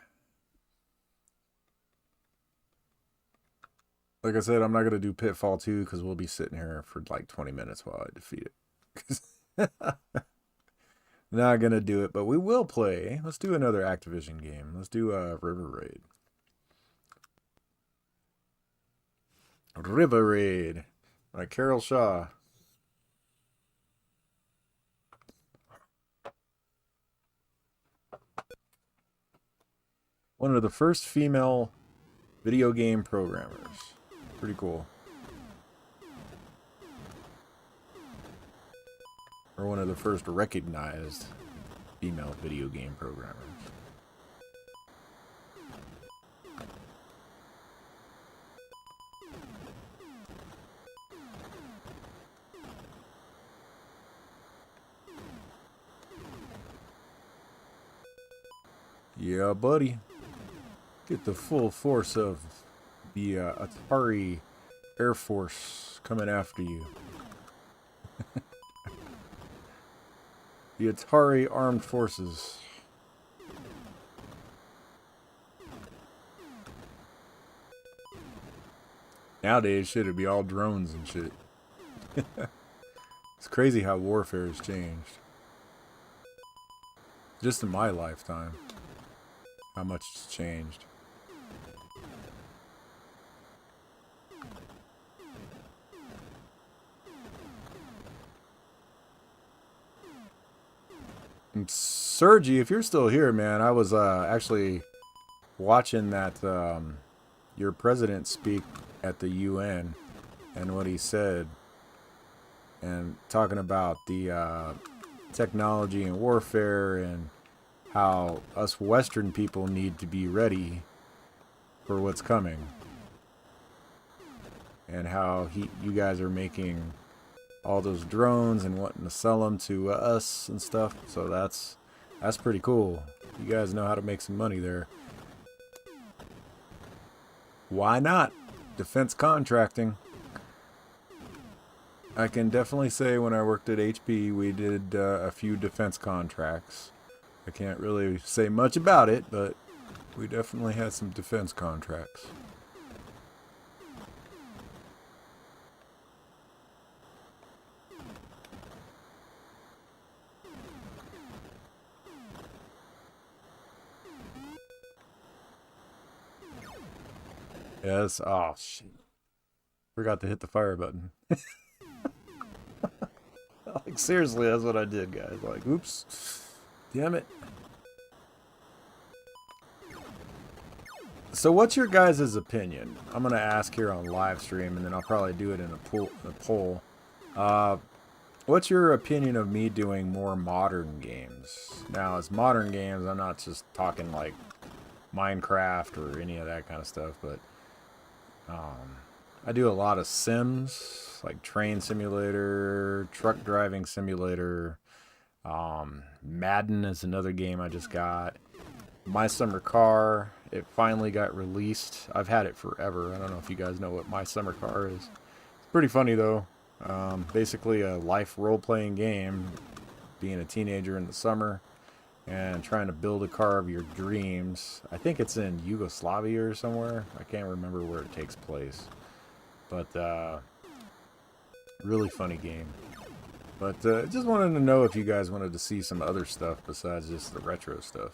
Like I said, I'm not going to do Pitfall 2 because we'll be sitting here for like 20 minutes while I defeat it. Not going to do it, but we will play. Let's do another Activision game. Let's do River Raid. River Raid by Carol Shaw. One of the first female video game programmers. Pretty cool. Or one of the first recognized female video game programmers. Yeah, buddy. Get the full force of the Atari Air Force coming after you. The Atari Armed Forces. Nowadays, shit, it'd be all drones and shit. It's crazy how warfare has changed. Just in my lifetime. How much it's changed. And Sergi, if you're still here, man, I was actually watching that your president speak at the UN and what he said, and talking about the technology and warfare and how us Western people need to be ready for what's coming, and how you guys are making all those drones and wanting to sell them to us and stuff. So that's pretty cool. You guys know how to make some money there. Why not? Defense contracting. I can definitely say when I worked at HP, we did a few defense contracts. I can't really say much about it, but we definitely had some defense contracts. Yes. Oh, shit. Forgot to hit the fire button. Like, seriously, that's what I did, guys. Like, oops. Damn it. So what's your guys' opinion? I'm going to ask here on live stream, and then I'll probably do it in a poll. What's your opinion of me doing more modern games? Now, as modern games, I'm not just talking like Minecraft or any of that kind of stuff, but I do a lot of sims, like Train Simulator, Truck Driving Simulator. Madden is another game I just got. My Summer Car, it finally got released. I've had it forever. I don't know if you guys know what My Summer Car is. It's pretty funny though. Basically a life role-playing game, being a teenager in the summer and trying to build a car of your dreams. I think it's in Yugoslavia or somewhere. I can't remember where it takes place. But really funny game. But just wanted to know if you guys wanted to see some other stuff besides just the retro stuff.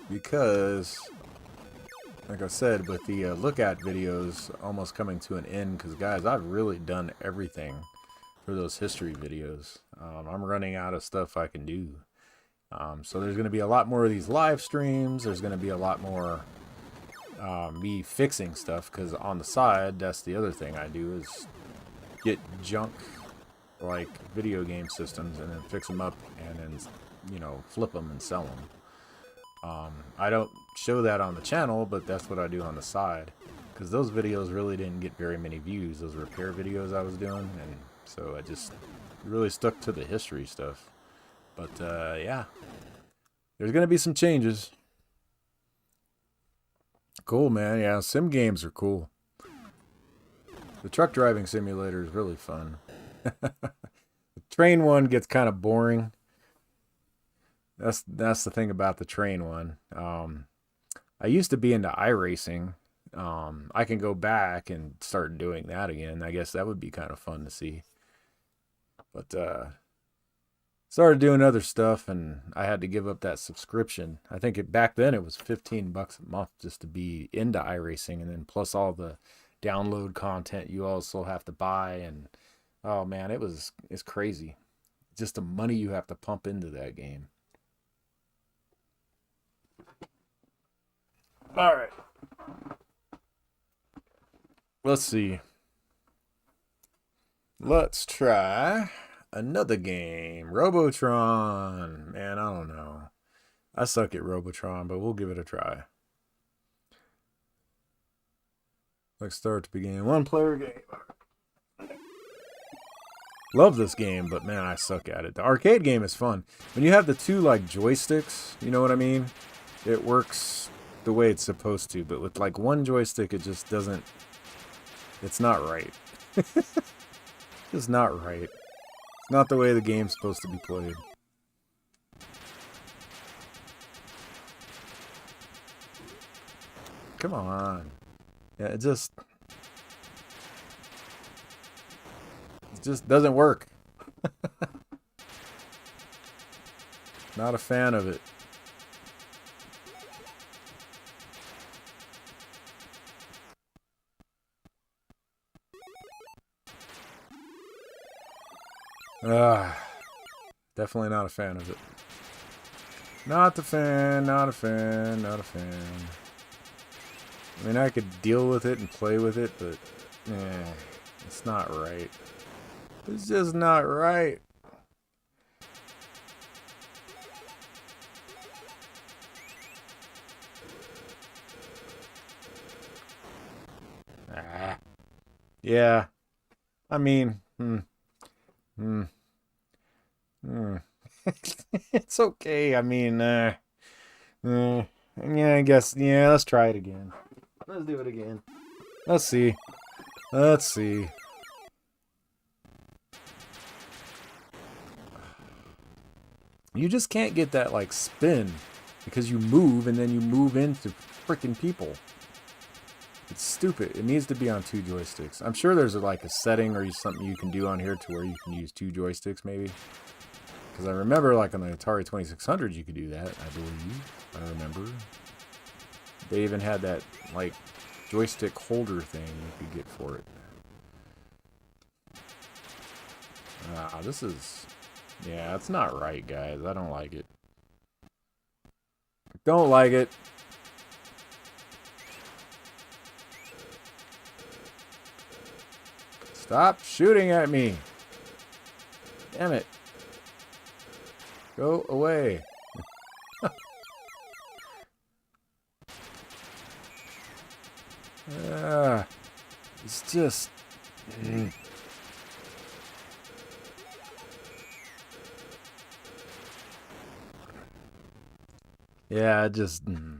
Because, like I said, with the look at videos almost coming to an end, because guys, I've really done everything for those history videos. I'm running out of stuff I can do. So there's going to be a lot more of these live streams. There's going to be a lot more me fixing stuff, because on the side, that's the other thing I do, is get junk like video game systems and then fix them up and then, you know, flip them and sell them. I don't show that on the channel, but that's what I do on the side, because those videos really didn't get very many views, those repair videos I was doing, and so I just really stuck to the history stuff. But yeah, there's gonna be some changes. Cool, man. Yeah, sim games are cool. The truck driving simulator is really fun. The train one gets kind of boring. That's the thing about the train one. I used to be into iRacing. I can go back and start doing that again. I guess that would be kind of fun to see. But started doing other stuff, and I had to give up that subscription. I think back then it was $15 a month just to be into iRacing, and then plus all the download content you also have to buy, and oh man, it's crazy. Just the money you have to pump into that game. All right. Let's see. Let's try another game. Robotron. Man, I don't know. I suck at Robotron, but we'll give it a try. Let's start to begin. One player game. Love this game, but man, I suck at it. The arcade game is fun. When you have the two like joysticks, you know what I mean? It works the way it's supposed to, but with like one joystick, it just doesn't. It's not right. It's not right. It's not the way the game's supposed to be played. Come on. Yeah, it just doesn't work. Not a fan of it. Definitely not a fan of it. Not a fan, not a fan, not a fan. I mean, I could deal with it and play with it, but it's not right. It's just not right. Yeah. I mean, it's okay. I mean, yeah, I guess, yeah, let's try it again. Let's do it again. Let's see. Let's see. You just can't get that, like, spin, because you move and then you move into freaking people. It's stupid. It needs to be on two joysticks. I'm sure there's like a setting or something you can do on here to where you can use two joysticks maybe. Because I remember like on the Atari 2600 you could do that, I believe. I remember. They even had that like joystick holder thing you could get for it. This is... Yeah, it's not right, guys. I don't like it. Don't like it. Stop shooting at me. Damn it. Go away. It's just... Yeah, just... no.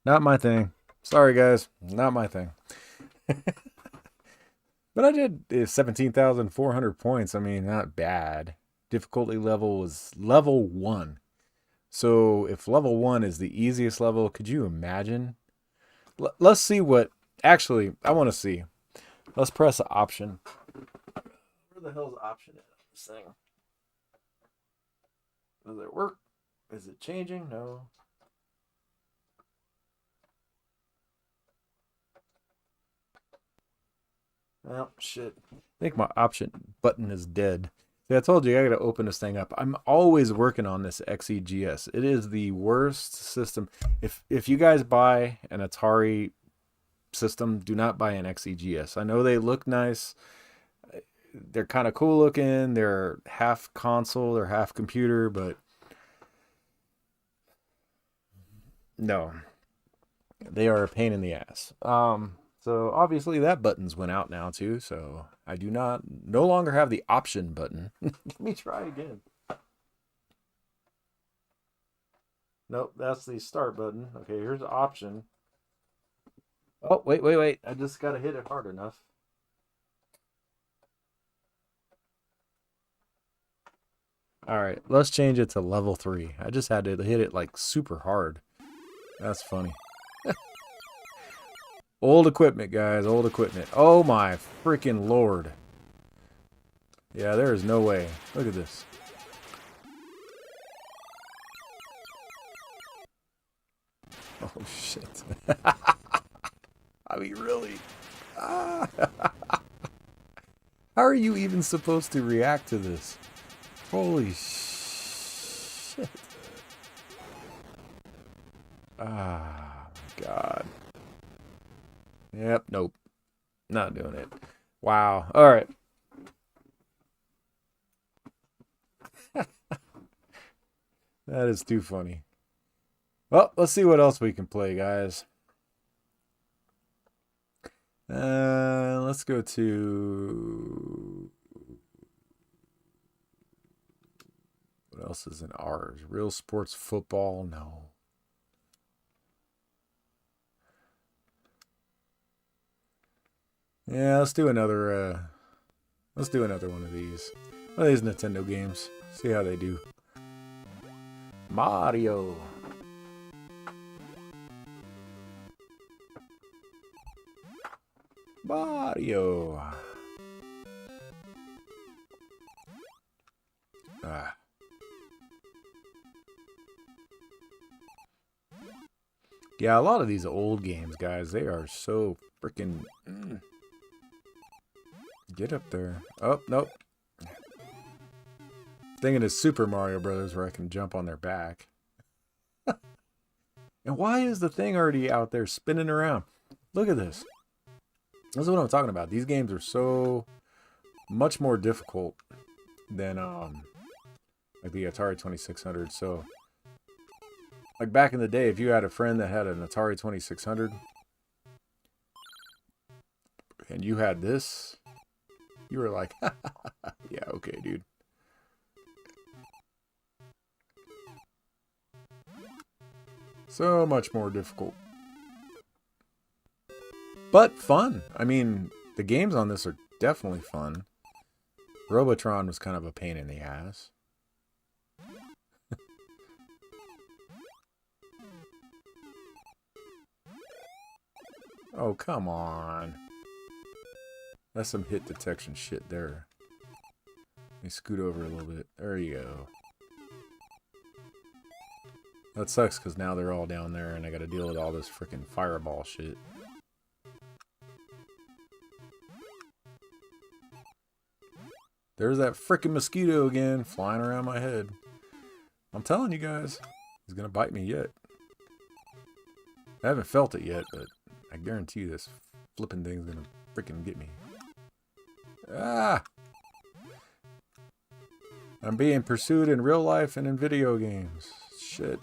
Not my thing. Sorry, guys. Not my thing. But I did 17,400 points. I mean, not bad. Difficulty level was level 1. So if level 1 is the easiest level, could you imagine? Let's see what... Actually, I want to see. Let's press option. Where the hell's option in this thing? Does it work? Is it changing? No. Oh, shit. I think my option button is dead. See, I told you I gotta open this thing up. I'm always working on this XEGS. It is the worst system. If you guys buy an Atari system, do not buy an XEGS. I know they look nice. They're kind of cool looking. They're half console, they're half computer, but no. They are a pain in the ass. So obviously that button's went out now too, so I do no longer have the option button. Let me try again. Nope, that's the start button. Okay, here's the option. Oh, wait. I just gotta hit it hard enough. Alright, let's change it to level 3. I just had to hit it like super hard. That's funny. Old equipment, guys. Old equipment. Oh my freaking lord. Yeah, there is no way. Look at this. Oh, shit. I mean, really? How are you even supposed to react to this? Holy shit. Ah, my God. Yep, nope. Not doing it. Wow. All right. That is too funny. Well, let's see what else we can play, guys. Let's go to... What else is in ours? Real sports football? No. Yeah, let's do another one of these. One of these Nintendo games. See how they do. Mario. Mario. Yeah, a lot of these old games, guys, they are so freaking... Get up there. Oh, nope. Thinking of Super Mario Brothers where I can jump on their back. And why is the thing already out there spinning around? Look at this. This is what I'm talking about. These games are so much more difficult than like the Atari 2600. So, like back in the day, if you had a friend that had an Atari 2600 and you had this, you were like, yeah, okay, dude. So much more difficult. But fun. I mean, the games on this are definitely fun. Robotron was kind of a pain in the ass. Oh, come on. That's some hit detection shit there. Let me scoot over a little bit. There you go. That sucks because now they're all down there and I gotta deal with all this freaking fireball shit. There's that freaking mosquito again flying around my head. I'm telling you guys, he's gonna bite me yet. I haven't felt it yet, but I guarantee you this flipping thing's gonna freaking get me. Ah! I'm being pursued in real life and in video games. Shit.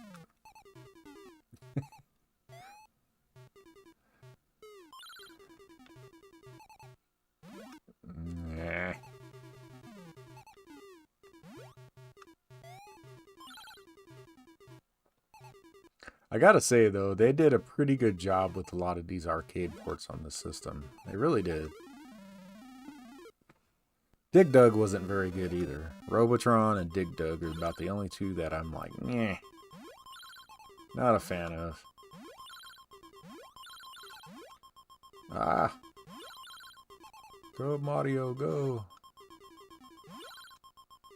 I gotta say, though, they did a pretty good job with a lot of these arcade ports on the system. They really did. Dig Dug wasn't very good either. Robotron and Dig Dug are about the only two that I'm like, meh. Not a fan of. Ah. Go, Mario, go.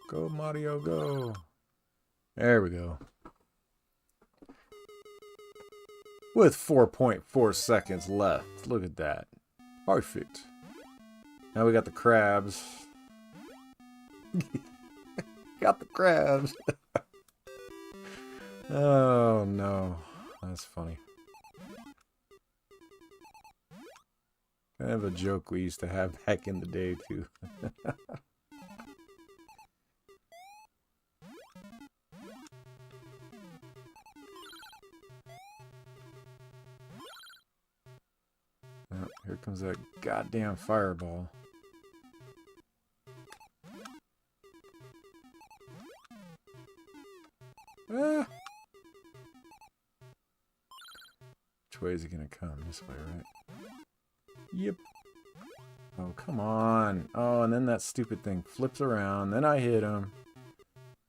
Go, Mario, go. There we go. With 4.4 seconds left. Look at that. Perfect. Now we got the crabs. Got the crabs. Oh, no. That's funny. Kind of a joke we used to have back in the day, too. Oh, here comes that goddamn fireball. Ah! Which way is he gonna come? This way, right? Yep. Oh, come on. Oh, and then that stupid thing flips around. Then I hit him.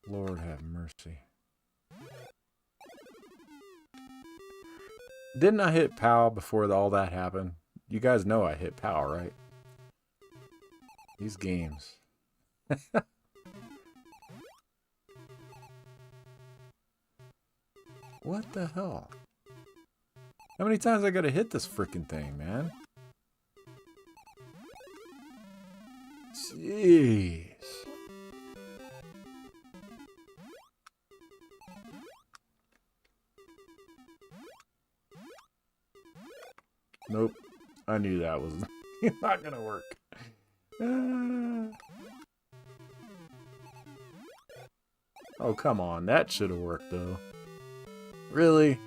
Lord have mercy. Didn't I hit POW before all that happened? You guys know I hit POW, right? These games. What the hell? How many times I gotta hit this freaking thing, man? Jeez. Nope. I knew that was not gonna work. Oh, come on. That should have worked, though. Really?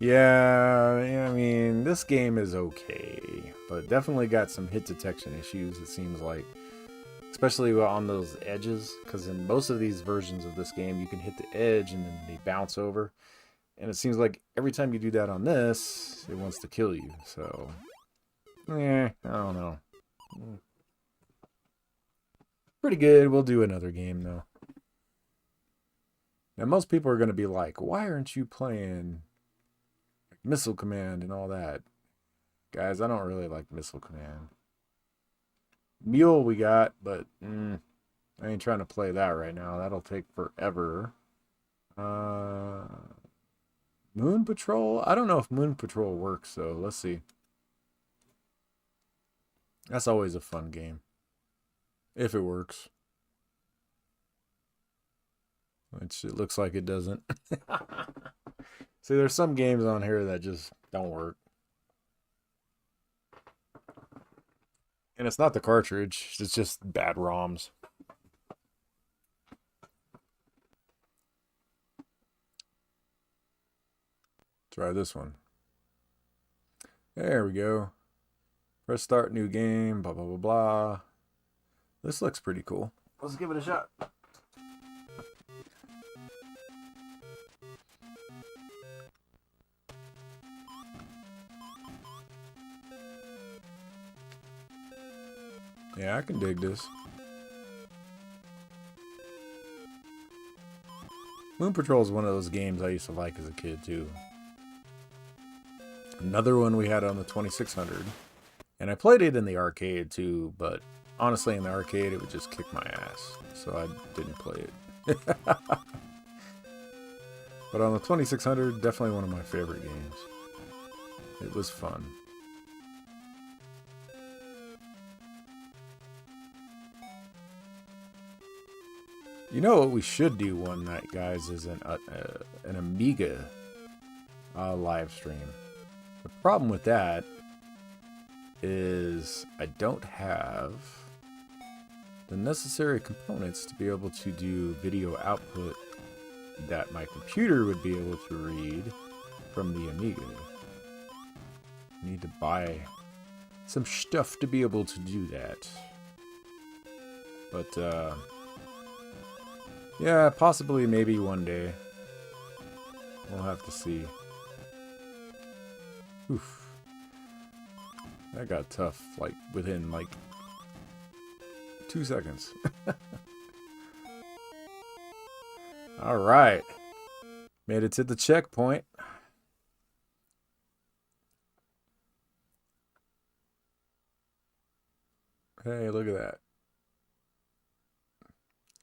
Yeah, I mean, this game is okay, but definitely got some hit detection issues, it seems like. Especially on those edges, because in most of these versions of this game, you can hit the edge and then they bounce over. And it seems like every time you do that on this, it wants to kill you, so... I don't know. Pretty good. We'll do another game, though. Now, most people are going to be like, why aren't you playing Missile Command and all that? Guys, I don't really like Missile Command. Mule we got, but I ain't trying to play that right now. That'll take forever. Moon Patrol? I don't know if Moon Patrol works, so let's see. That's always a fun game. If it works. Which it looks like it doesn't. See, there's some games on here that just don't work. And it's not the cartridge, it's just bad ROMs. Try this one. There we go. Press start new game, blah, blah, blah, blah. This looks pretty cool. Let's give it a shot. Yeah, I can dig this. Moon Patrol is one of those games I used to like as a kid, too. Another one we had on the 2600. And I played it in the arcade, too, but honestly, in the arcade, it would just kick my ass. So I didn't play it. But on the 2600, definitely one of my favorite games. It was fun. You know what we should do one night, guys, is an Amiga live stream. The problem with that is I don't have the necessary components to be able to do video output that my computer would be able to read from the Amiga. I need to buy some stuff to be able to do that. But, yeah, possibly maybe one day. We'll have to see. Oof. That got tough, like, within, like, 2 seconds. Alright. Made it to the checkpoint. Hey, look at that.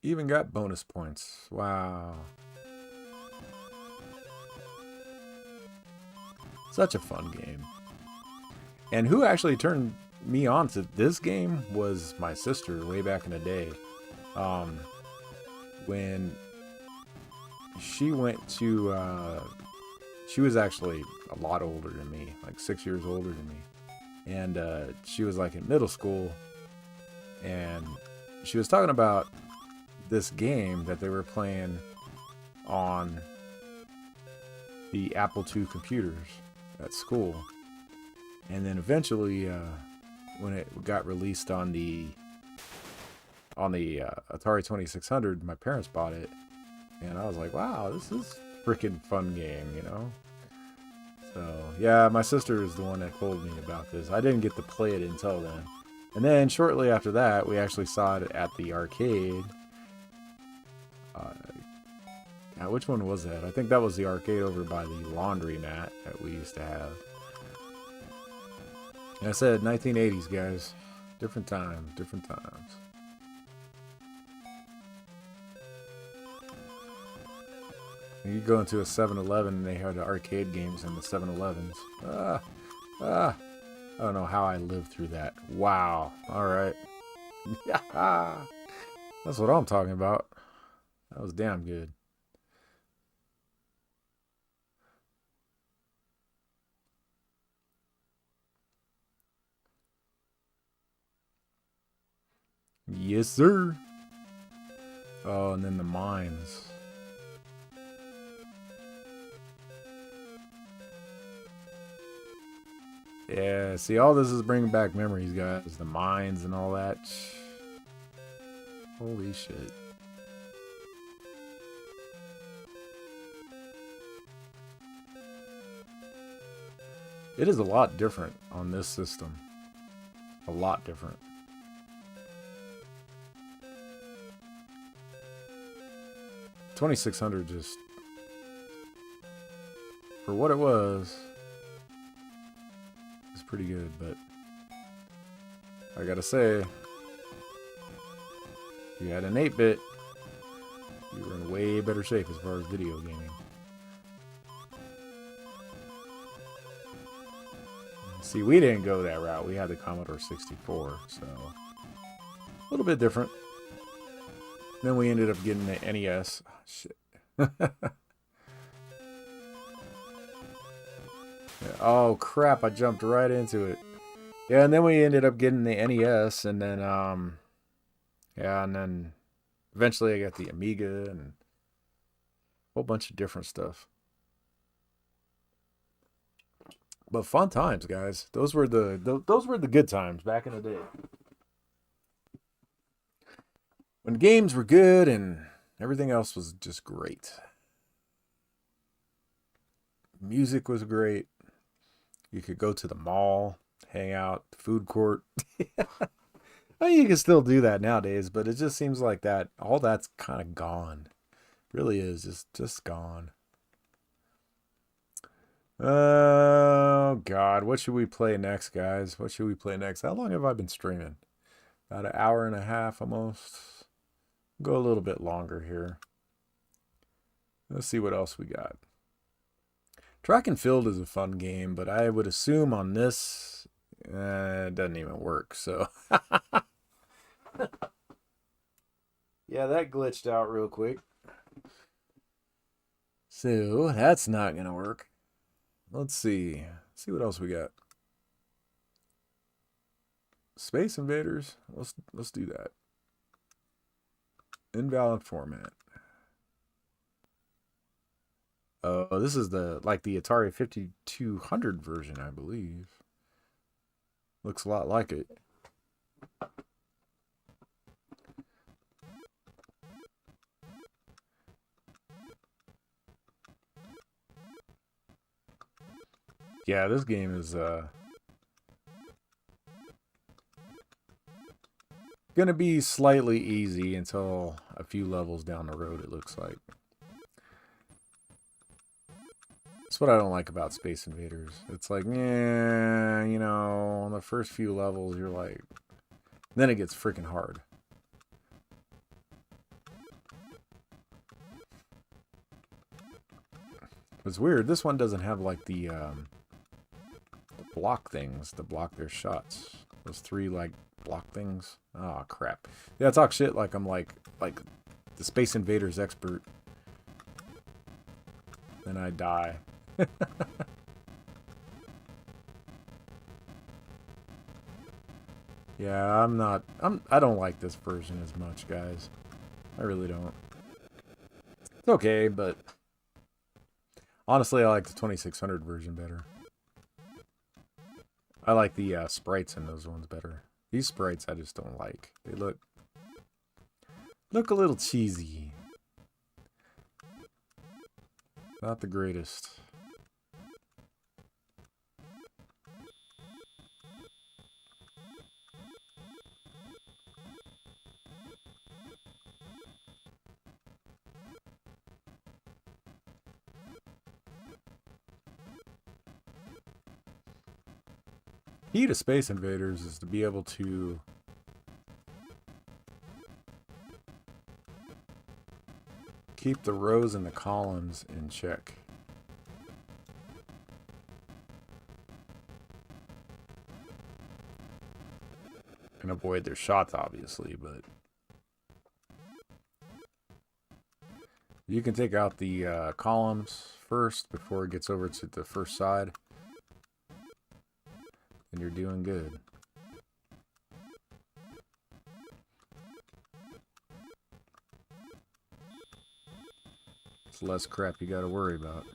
Even got bonus points. Wow. Such a fun game. And who actually turned me on to this game was my sister way back in the day. When she went to, she was actually a lot older than me, like 6 years older than me. And she was like in middle school. And she was talking about this game that they were playing on the Apple II computers at school. And then eventually, when it got released on the Atari 2600, my parents bought it. And I was like, wow, this is a freaking fun game, you know? So, yeah, my sister is the one that told me about this. I didn't get to play it until then. And then shortly after that, we actually saw it at the arcade. Which one was that? I think that was the arcade over by the laundromat that we used to have. And I said 1980s, guys. Different times, different times. You go into a 7-Eleven and they had arcade games in the 7-Elevens. I don't know how I lived through that. Wow. Alright. That's what I'm talking about. That was damn good. Yes, sir. Oh, and then the mines. Yeah, see, all this is bringing back memories, guys. The mines and all that. Holy shit. It is a lot different on this system. A lot different. $2,600 just... for what it was... it's pretty good, but... I gotta say... if you had an 8-bit... you were in way better shape as far as video gaming. See, we didn't go that route. We had the Commodore 64, so... a little bit different. Then we ended up getting the NES. Oh, shit. Oh, crap. I jumped right into it. Yeah, and then we ended up getting the NES, and then, yeah, and then eventually I got the Amiga and a whole bunch of different stuff. But fun times, guys. Those were the good times back in the day. When games were good and everything else was just great. Music was great. You could go to the mall, hang out, food court. I mean, you can still do that nowadays, but it just seems like that all that's kind of gone. It really is just gone. Oh God, what should we play next, guys? What should we play next? How long have I been streaming? About an hour and a half almost. Go a little bit longer here. Let's see what else we got. Track and Field is a fun game, but I would assume on this, it doesn't even work, so. Yeah, that glitched out real quick. So, that's not going to work. Let's see. See what else we got. Space Invaders. Let's do that. Invalid format. Oh, this is the Atari 5200 version, I believe. Looks a lot like it. yeah, this game is gonna be slightly easy until a few levels down the road, it looks like. That's what I don't like about Space Invaders. It's like, yeah, you know, on the first few levels, you're like... Then it gets freaking hard. It's weird. This one doesn't have, like, the block things to block their shots. Those three, like, block things. Oh, crap. Yeah, I talk shit like I'm, like the Space Invaders expert. Then I die. Yeah, I don't like this version as much, guys. I really don't. It's okay, but honestly, I like the 2600 version better. I like the sprites in those ones better. These sprites I just don't like. They look a little cheesy. Not the greatest. Key to Space Invaders is to be able to keep the rows and the columns in check. And avoid their shots, obviously, but you can take out the columns first before it gets over to the first side. And you're doing good. It's less crap you gotta worry about.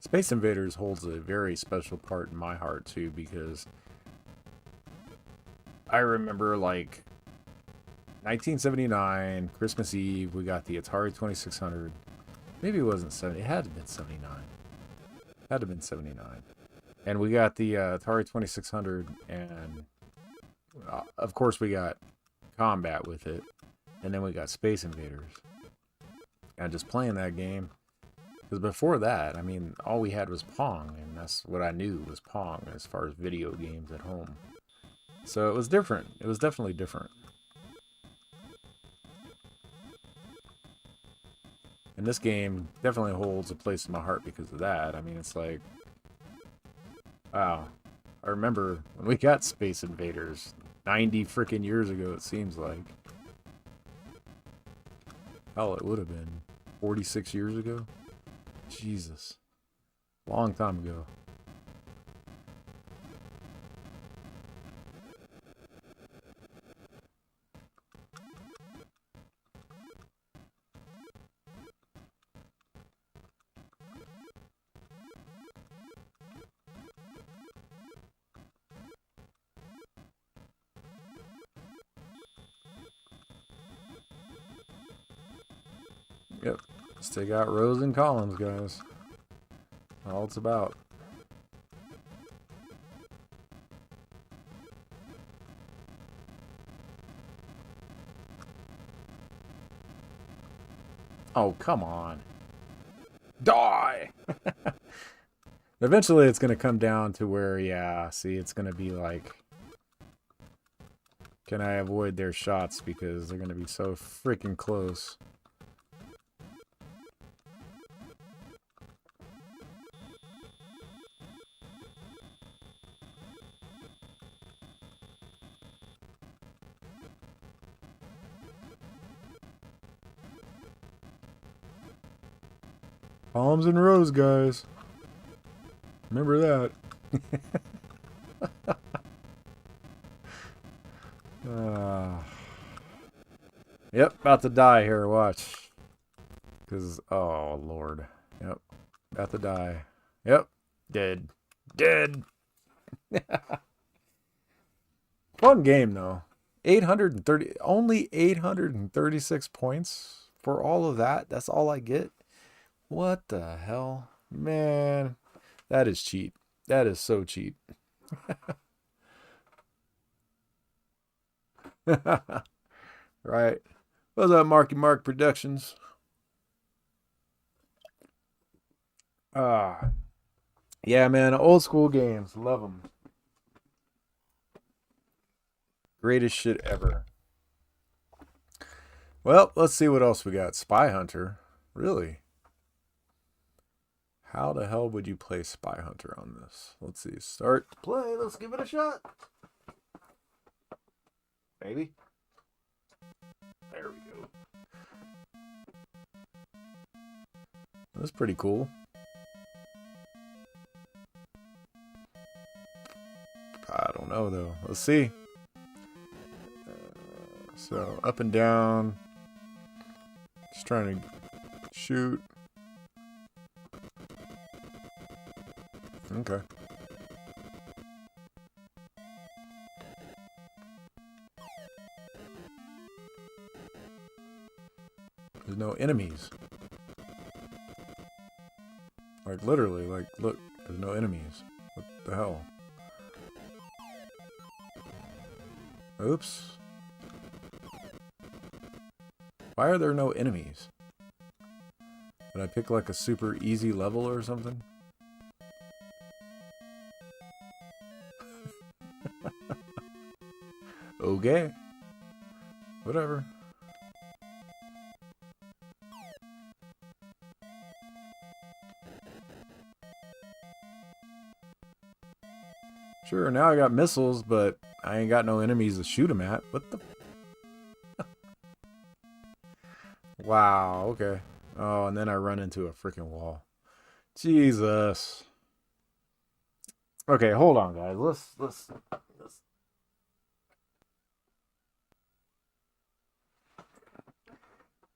Space Invaders holds a very special part in my heart too, because I remember, like, 1979, Christmas Eve, we got the Atari 2600. Maybe it wasn't 70. It had to have been 79. Had to have been 79. And we got the Atari 2600, and of course we got Combat with it. And then we got Space Invaders. And just playing that game. Because before that, I mean, all we had was Pong, and that's what I knew was Pong as far as video games at home. So it was different. It was definitely different. And this game definitely holds a place in my heart because of that. I mean, it's like, wow. I remember when we got Space Invaders 90 freaking years ago, it seems like. Hell, it would have been 46 years ago. Jesus. Long time ago. Yep. Let's take out rows and columns, guys. All it's about. Oh, come on. Die! Eventually it's going to come down to where, yeah, see, it's going to be like, can I avoid their shots because they're going to be so freaking close. Columns and rows, guys. Remember that. Yep, about to die here, watch. Because, oh, Lord. Yep, about to die. Yep, dead. Dead! Fun game though. 830, only 836 points for all of that. That's all I get. What the hell? Man, that is cheap. That is so cheap. Right. What's up, Marky Mark Productions? Ah, yeah, man. Old school games. Love them. Greatest shit ever. Well, let's see what else we got. Spy Hunter. Really? How the hell would you play Spy Hunter on this? Let's see. Start play. Let's give it a shot. Maybe. There we go. That's pretty cool. I don't know though. Let's see. So up and down. Just trying to shoot. Okay. There's no enemies. Like literally, like look, there's no enemies. What the hell? Oops. Why are there no enemies? Did I pick like a super easy level or something? Okay. Whatever. Sure, now I got missiles, but I ain't got no enemies to shoot them at. What the? Wow, okay. Oh, and then I run into a freaking wall. Jesus. Okay, hold on, guys. Let's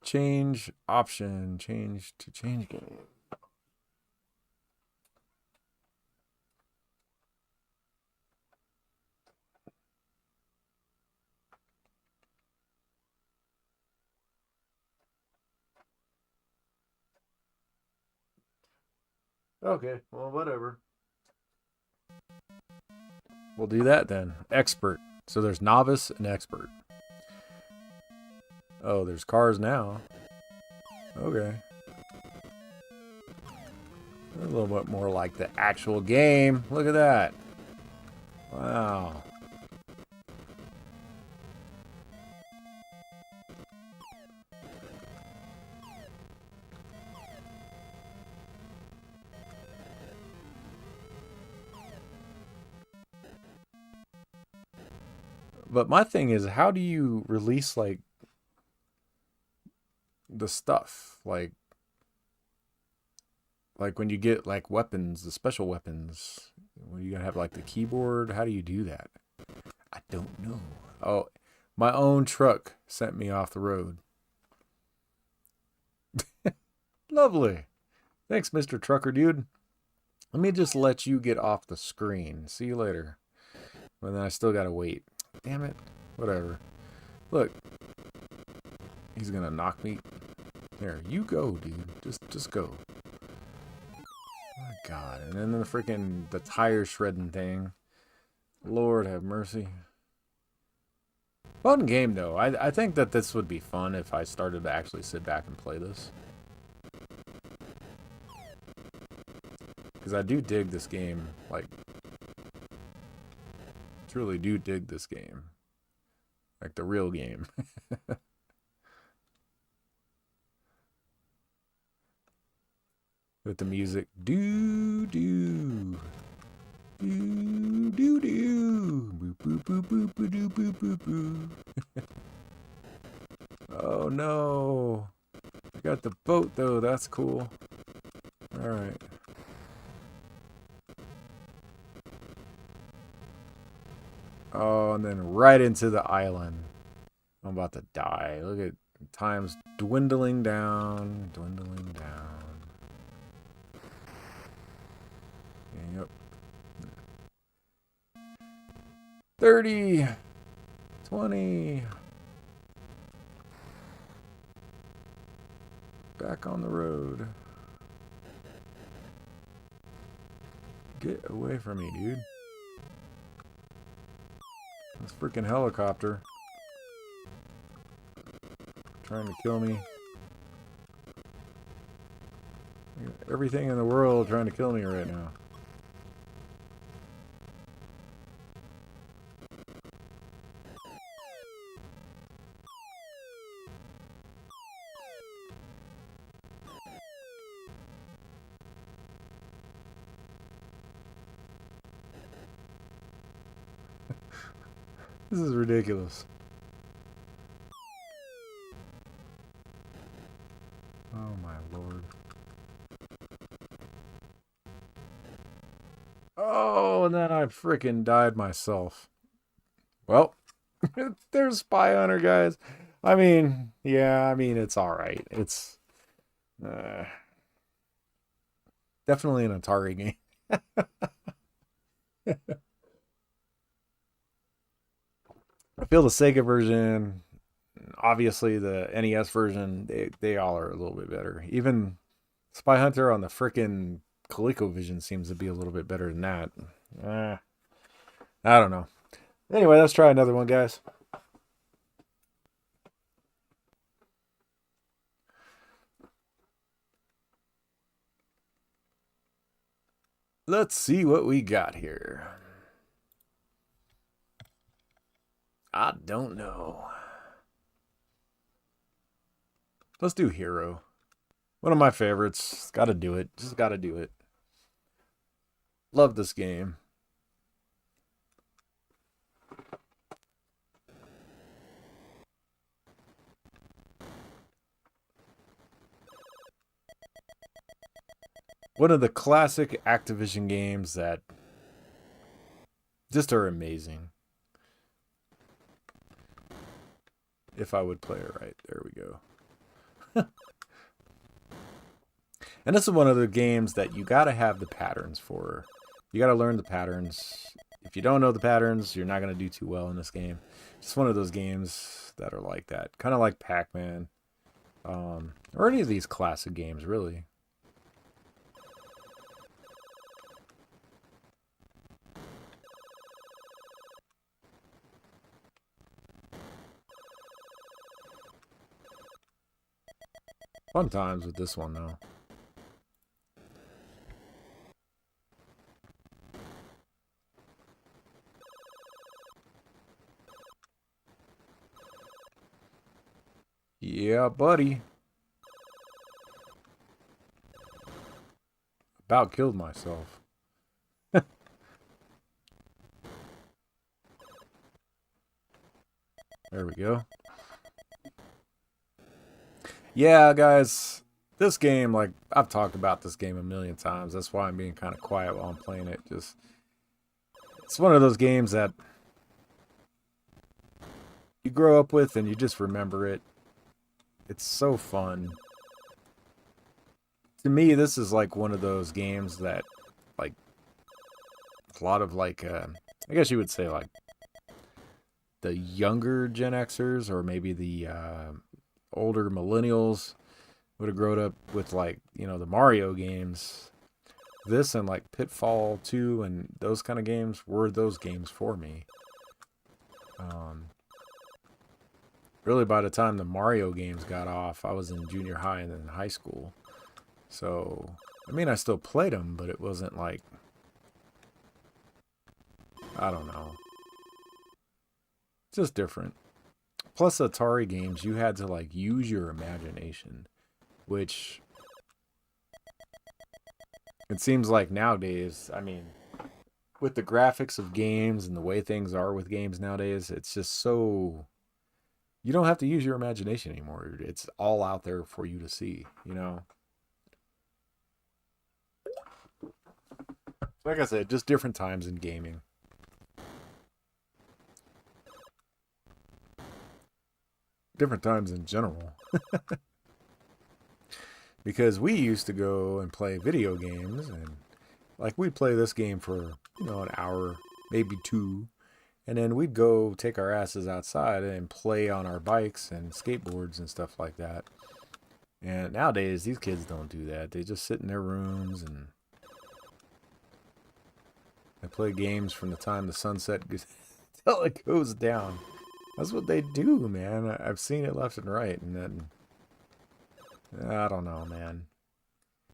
change option. Change to change game. Okay, well, whatever. We'll do that then. Expert. So there's novice and expert. Oh, there's cars now. Okay. A little bit more like the actual game. Look at that. Wow. But my thing is, how do you release like the stuff? Like when you get like weapons, the special weapons, when you gotta have like the keyboard, how do you do that? I don't know. Oh, my own truck sent me off the road. Lovely. Thanks, Mr. Trucker Dude. Let me just let you get off the screen. See you later. But then I still gotta wait. Damn it. Whatever. Look. He's gonna knock me. There, you go, dude. Just go. My God. And then the tire shredding thing. Lord have mercy. Fun game though. I think that this would be fun if I started to actually sit back and play this. Because I do dig this game. Like, truly do dig this game. Like the real game. With the music. Do do. Do do do. Boop boop boop boop boop boop boop boop. Oh no. I got the boat though, that's cool. Alright. Oh, and then right into the island. I'm about to die. Look at time's dwindling down, dwindling down. Yep. 30, 20. Back on the road. Get away from me, dude. This freaking helicopter. Trying to kill me. Everything in the world trying to kill me right now. This is ridiculous. Oh my lord. Oh, and then I freaking died myself. Well, there's Spy Hunter, guys. I mean, yeah, I mean, it's alright. It's definitely an Atari game. I feel the Sega version, obviously the NES version, they all are a little bit better. Even Spy Hunter on the frickin' ColecoVision seems to be a little bit better than that. I don't know. Anyway, let's try another one, guys. Let's see what we got here. I don't know. Let's do Hero. One of my favorites. Gotta do it. Just gotta do it. Love this game. One of the classic Activision games that just are amazing. If I would play it right. There we go. And this is one of the games that you gotta have the patterns for. You gotta learn the patterns. If you don't know the patterns, you're not gonna do too well in this game. It's one of those games that are like that. Kind of like Pac-Man. Or any of these classic games, really. Fun times with this one, though. Yeah, buddy. About killed myself. There we go. Yeah, guys. This game, like, I've talked about this game a million times. That's why I'm being kind of quiet while I'm playing it. Just, it's one of those games that you grow up with and you just remember it. It's so fun. To me, this is like one of those games that, like, a lot of, like, I guess you would say, like, the younger Gen Xers or maybe the older millennials would have grown up with, like, you know, the Mario games. This and, like, Pitfall 2 and those kind of games were those games for me. Really, by the time the Mario games got off, I was in junior high and then high school. So, I mean, I still played them, but it wasn't like, I don't know. Just different. Plus, Atari games, you had to, like, use your imagination, which it seems like nowadays, I mean, with the graphics of games and the way things are with games nowadays, it's just so, you don't have to use your imagination anymore. It's all out there for you to see, you know? Like I said, just different times in gaming. Different times in general. Because we used to go and play video games, and like we'd play this game for, you know, an hour, maybe two, And then we'd go take our asses outside and play on our bikes and skateboards and stuff like that. And nowadays, these kids don't do that. They just sit in their rooms and they play games from the time the sunset goes till it goes down. That's what they do, man. I've seen it left and right, and then I don't know, man.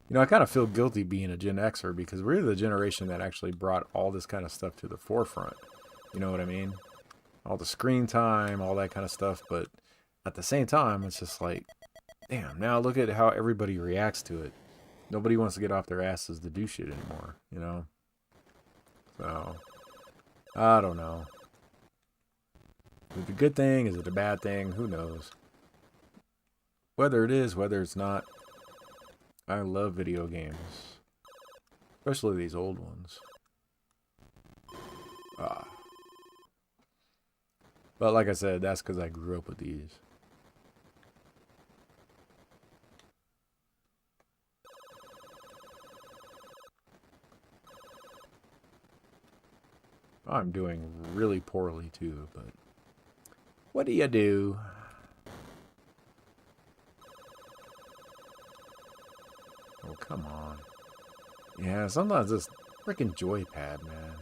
You know, I kind of feel guilty being a Gen Xer because we're the generation that actually brought all this kind of stuff to the forefront. You know what I mean? All the screen time, all that kind of stuff. But at the same time, it's just like, damn, now look at how everybody reacts to it. Nobody wants to get off their asses to do shit anymore, you know? So, I don't know. Is it a good thing? Is it a bad thing? Who knows? Whether it is, whether it's not, I love video games. Especially these old ones. But like I said, that's because I grew up with these. I'm doing really poorly too, but what do you do? Oh, come on. Yeah, sometimes this freaking joypad, man.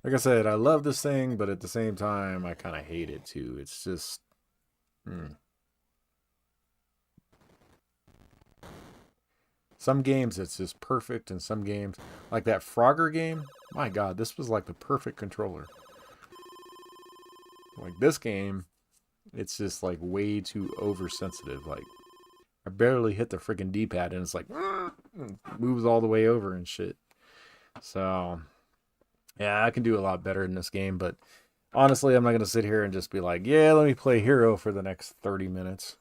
Like I said, I love this thing, but at the same time, I kind of hate it too. It's just... Some games, it's just perfect, and some games... Like that Frogger game, my god, this was like the perfect controller. Like this game, it's just like way too oversensitive. Like, I barely hit the freaking D-pad, and it's like... moves all the way over and shit. So... Yeah, I can do a lot better in this game, but honestly, I'm not going to sit here and just be like, yeah, let me play Hero for the next 30 minutes.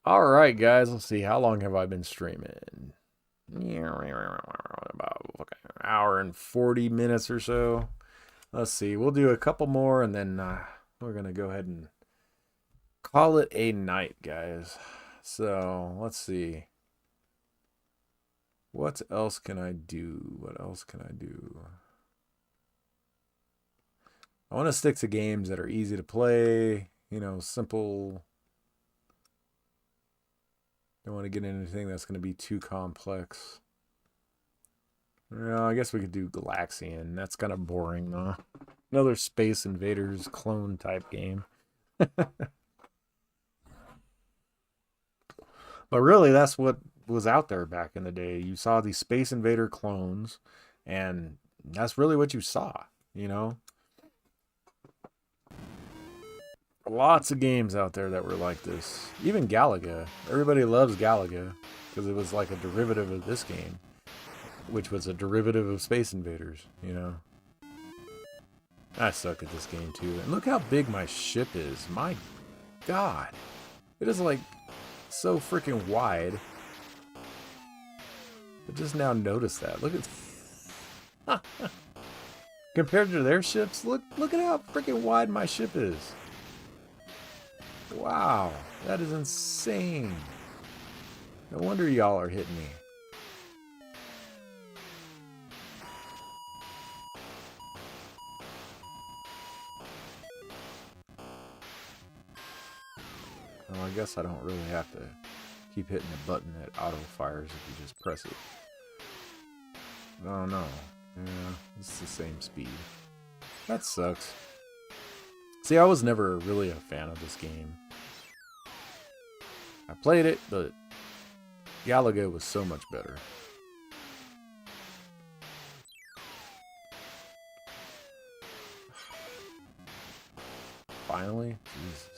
All right, guys, let's see. How long have I been streaming? About an hour and 40 minutes or so. Let's see. We'll do a couple more, and then we're going to go ahead and call it a night, guys. So, let's see. What else can I do? What else can I do? I want to stick to games that are easy to play, you know, simple. Don't want to get into anything that's going to be too complex. Well, I guess we could do Galaxian. That's kind of boring, though. Another Space Invaders clone type game. But really, that's what was out there back in the day. You saw these Space Invader clones, and that's really what you saw, you know? Lots of games out there that were like this. Even Galaga. Everybody loves Galaga because it was like a derivative of this game, which was a derivative of Space Invaders, you know? I suck at this game too. And look how big my ship is. My god. It is like so freaking wide. I just now noticed that. Look at compared to their ships, look at how freaking wide my ship is. Wow, that is insane. No wonder y'all are hitting me. Well, I guess I don't really have to keep hitting the button that auto fires if you just press it. Oh no. Yeah, it's the same speed. That sucks. See, I was never really a fan of this game. I played it, but Galaga was so much better. Finally? Jesus.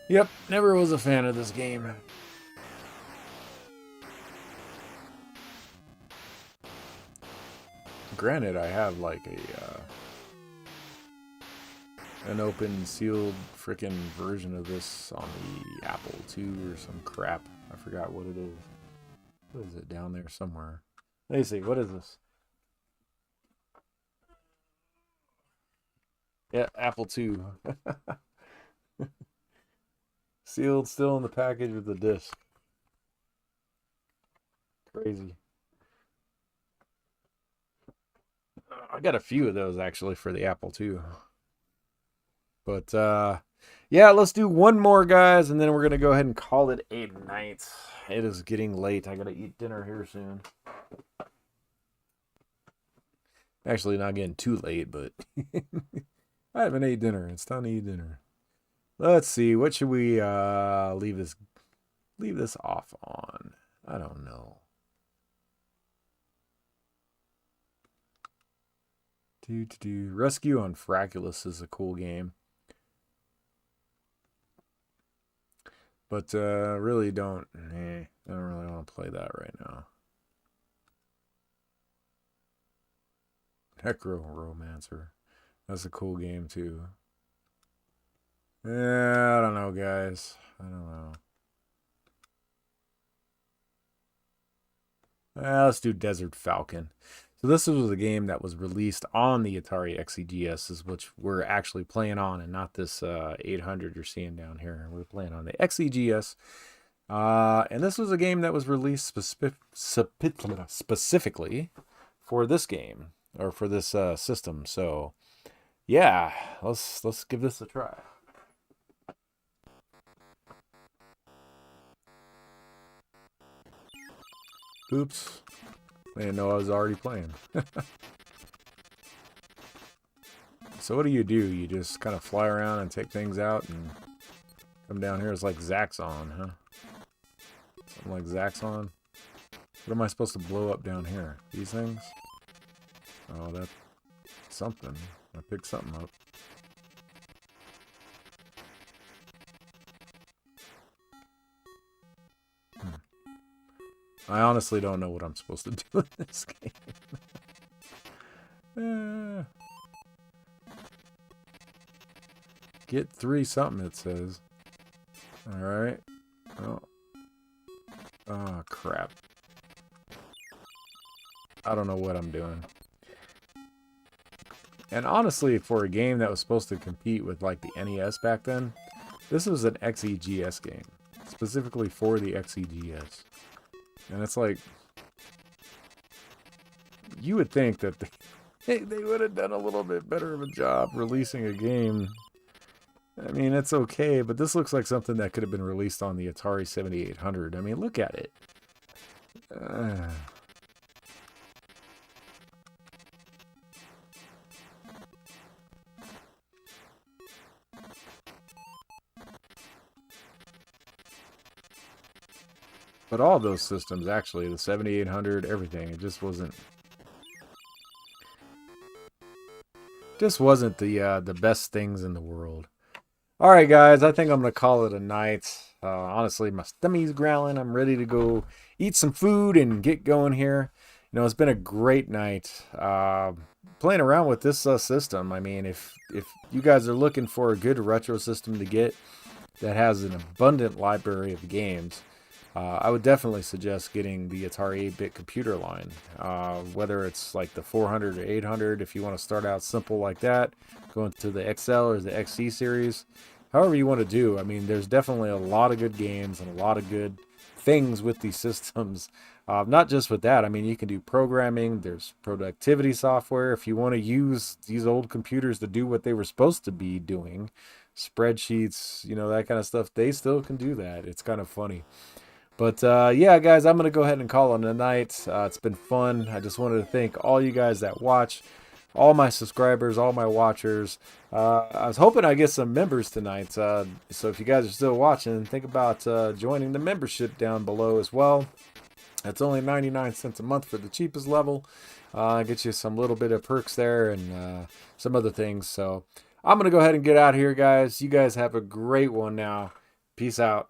Yep, never was a fan of this game. Granted, I have like an open sealed freaking version of this on the Apple II or some crap. I forgot what it is. What is it down there somewhere? Let me see. What is this? Yeah, Apple II. Sealed, still in the package with the disc. Crazy. I got a few of those actually for the Apple II. But yeah, let's do one more, guys, and then we're gonna go ahead and call it a night. It is getting late. I gotta eat dinner here soon. Actually, not getting too late, but I haven't ate dinner. It's time to eat dinner. Let's see. What should we leave this off on? I don't know. Rescue on Fraculus is a cool game. But really I don't really want to play that right now. Necromancer. That's a cool game too. Yeah, I don't know, guys. I don't know. Let's do Desert Falcon. So this was a game that was released on the Atari XEGS, which we're actually playing on, and not this 800 you're seeing down here. We're playing on the XEGS. And this was a game that was released specifically for this game, or for this system. So, yeah, let's give this a try. Oops. I didn't know I was already playing. So what do? You just kind of fly around and take things out and come down here. It's like Zaxxon, huh? Something like Zaxxon. What am I supposed to blow up down here? These things? Oh, that's something. I picked something up. I honestly don't know what I'm supposed to do in this game. Get 3 something, it says. Alright. Oh, crap. I don't know what I'm doing. And honestly, for a game that was supposed to compete with like the NES back then, this was an XEGS game. Specifically for the XEGS. And it's like, you would think that they would have done a little bit better of a job releasing a game. I mean, it's okay, but this looks like something that could have been released on the Atari 7800. I mean, look at it. But all those systems, actually, the 7800, everything, it just wasn't the best things in the world. All right, guys, I think I'm going to call it a night. Honestly, my stummy's growling. I'm ready to go eat some food and get going here. You know, it's been a great night playing around with this system. I mean, if you guys are looking for a good retro system to get that has an abundant library of games, I would definitely suggest getting the Atari 8-bit computer line. Whether it's like the 400 or 800, if you want to start out simple like that, going to the XL or the XC series, however you want to do. I mean, there's definitely a lot of good games and a lot of good things with these systems. Not just with that. I mean, you can do programming. There's productivity software. If you want to use these old computers to do what they were supposed to be doing, spreadsheets, you know, that kind of stuff, they still can do that. It's kind of funny. But yeah, guys, I'm going to go ahead and call it a night. It's been fun. I just wanted to thank all you guys that watch, all my subscribers, all my watchers. I was hoping I get some members tonight. So if you guys are still watching, think about joining the membership down below as well. It's only 99 cents a month for the cheapest level. Get you some little bit of perks there and some other things. So I'm going to go ahead and get out of here, guys. You guys have a great one now. Peace out.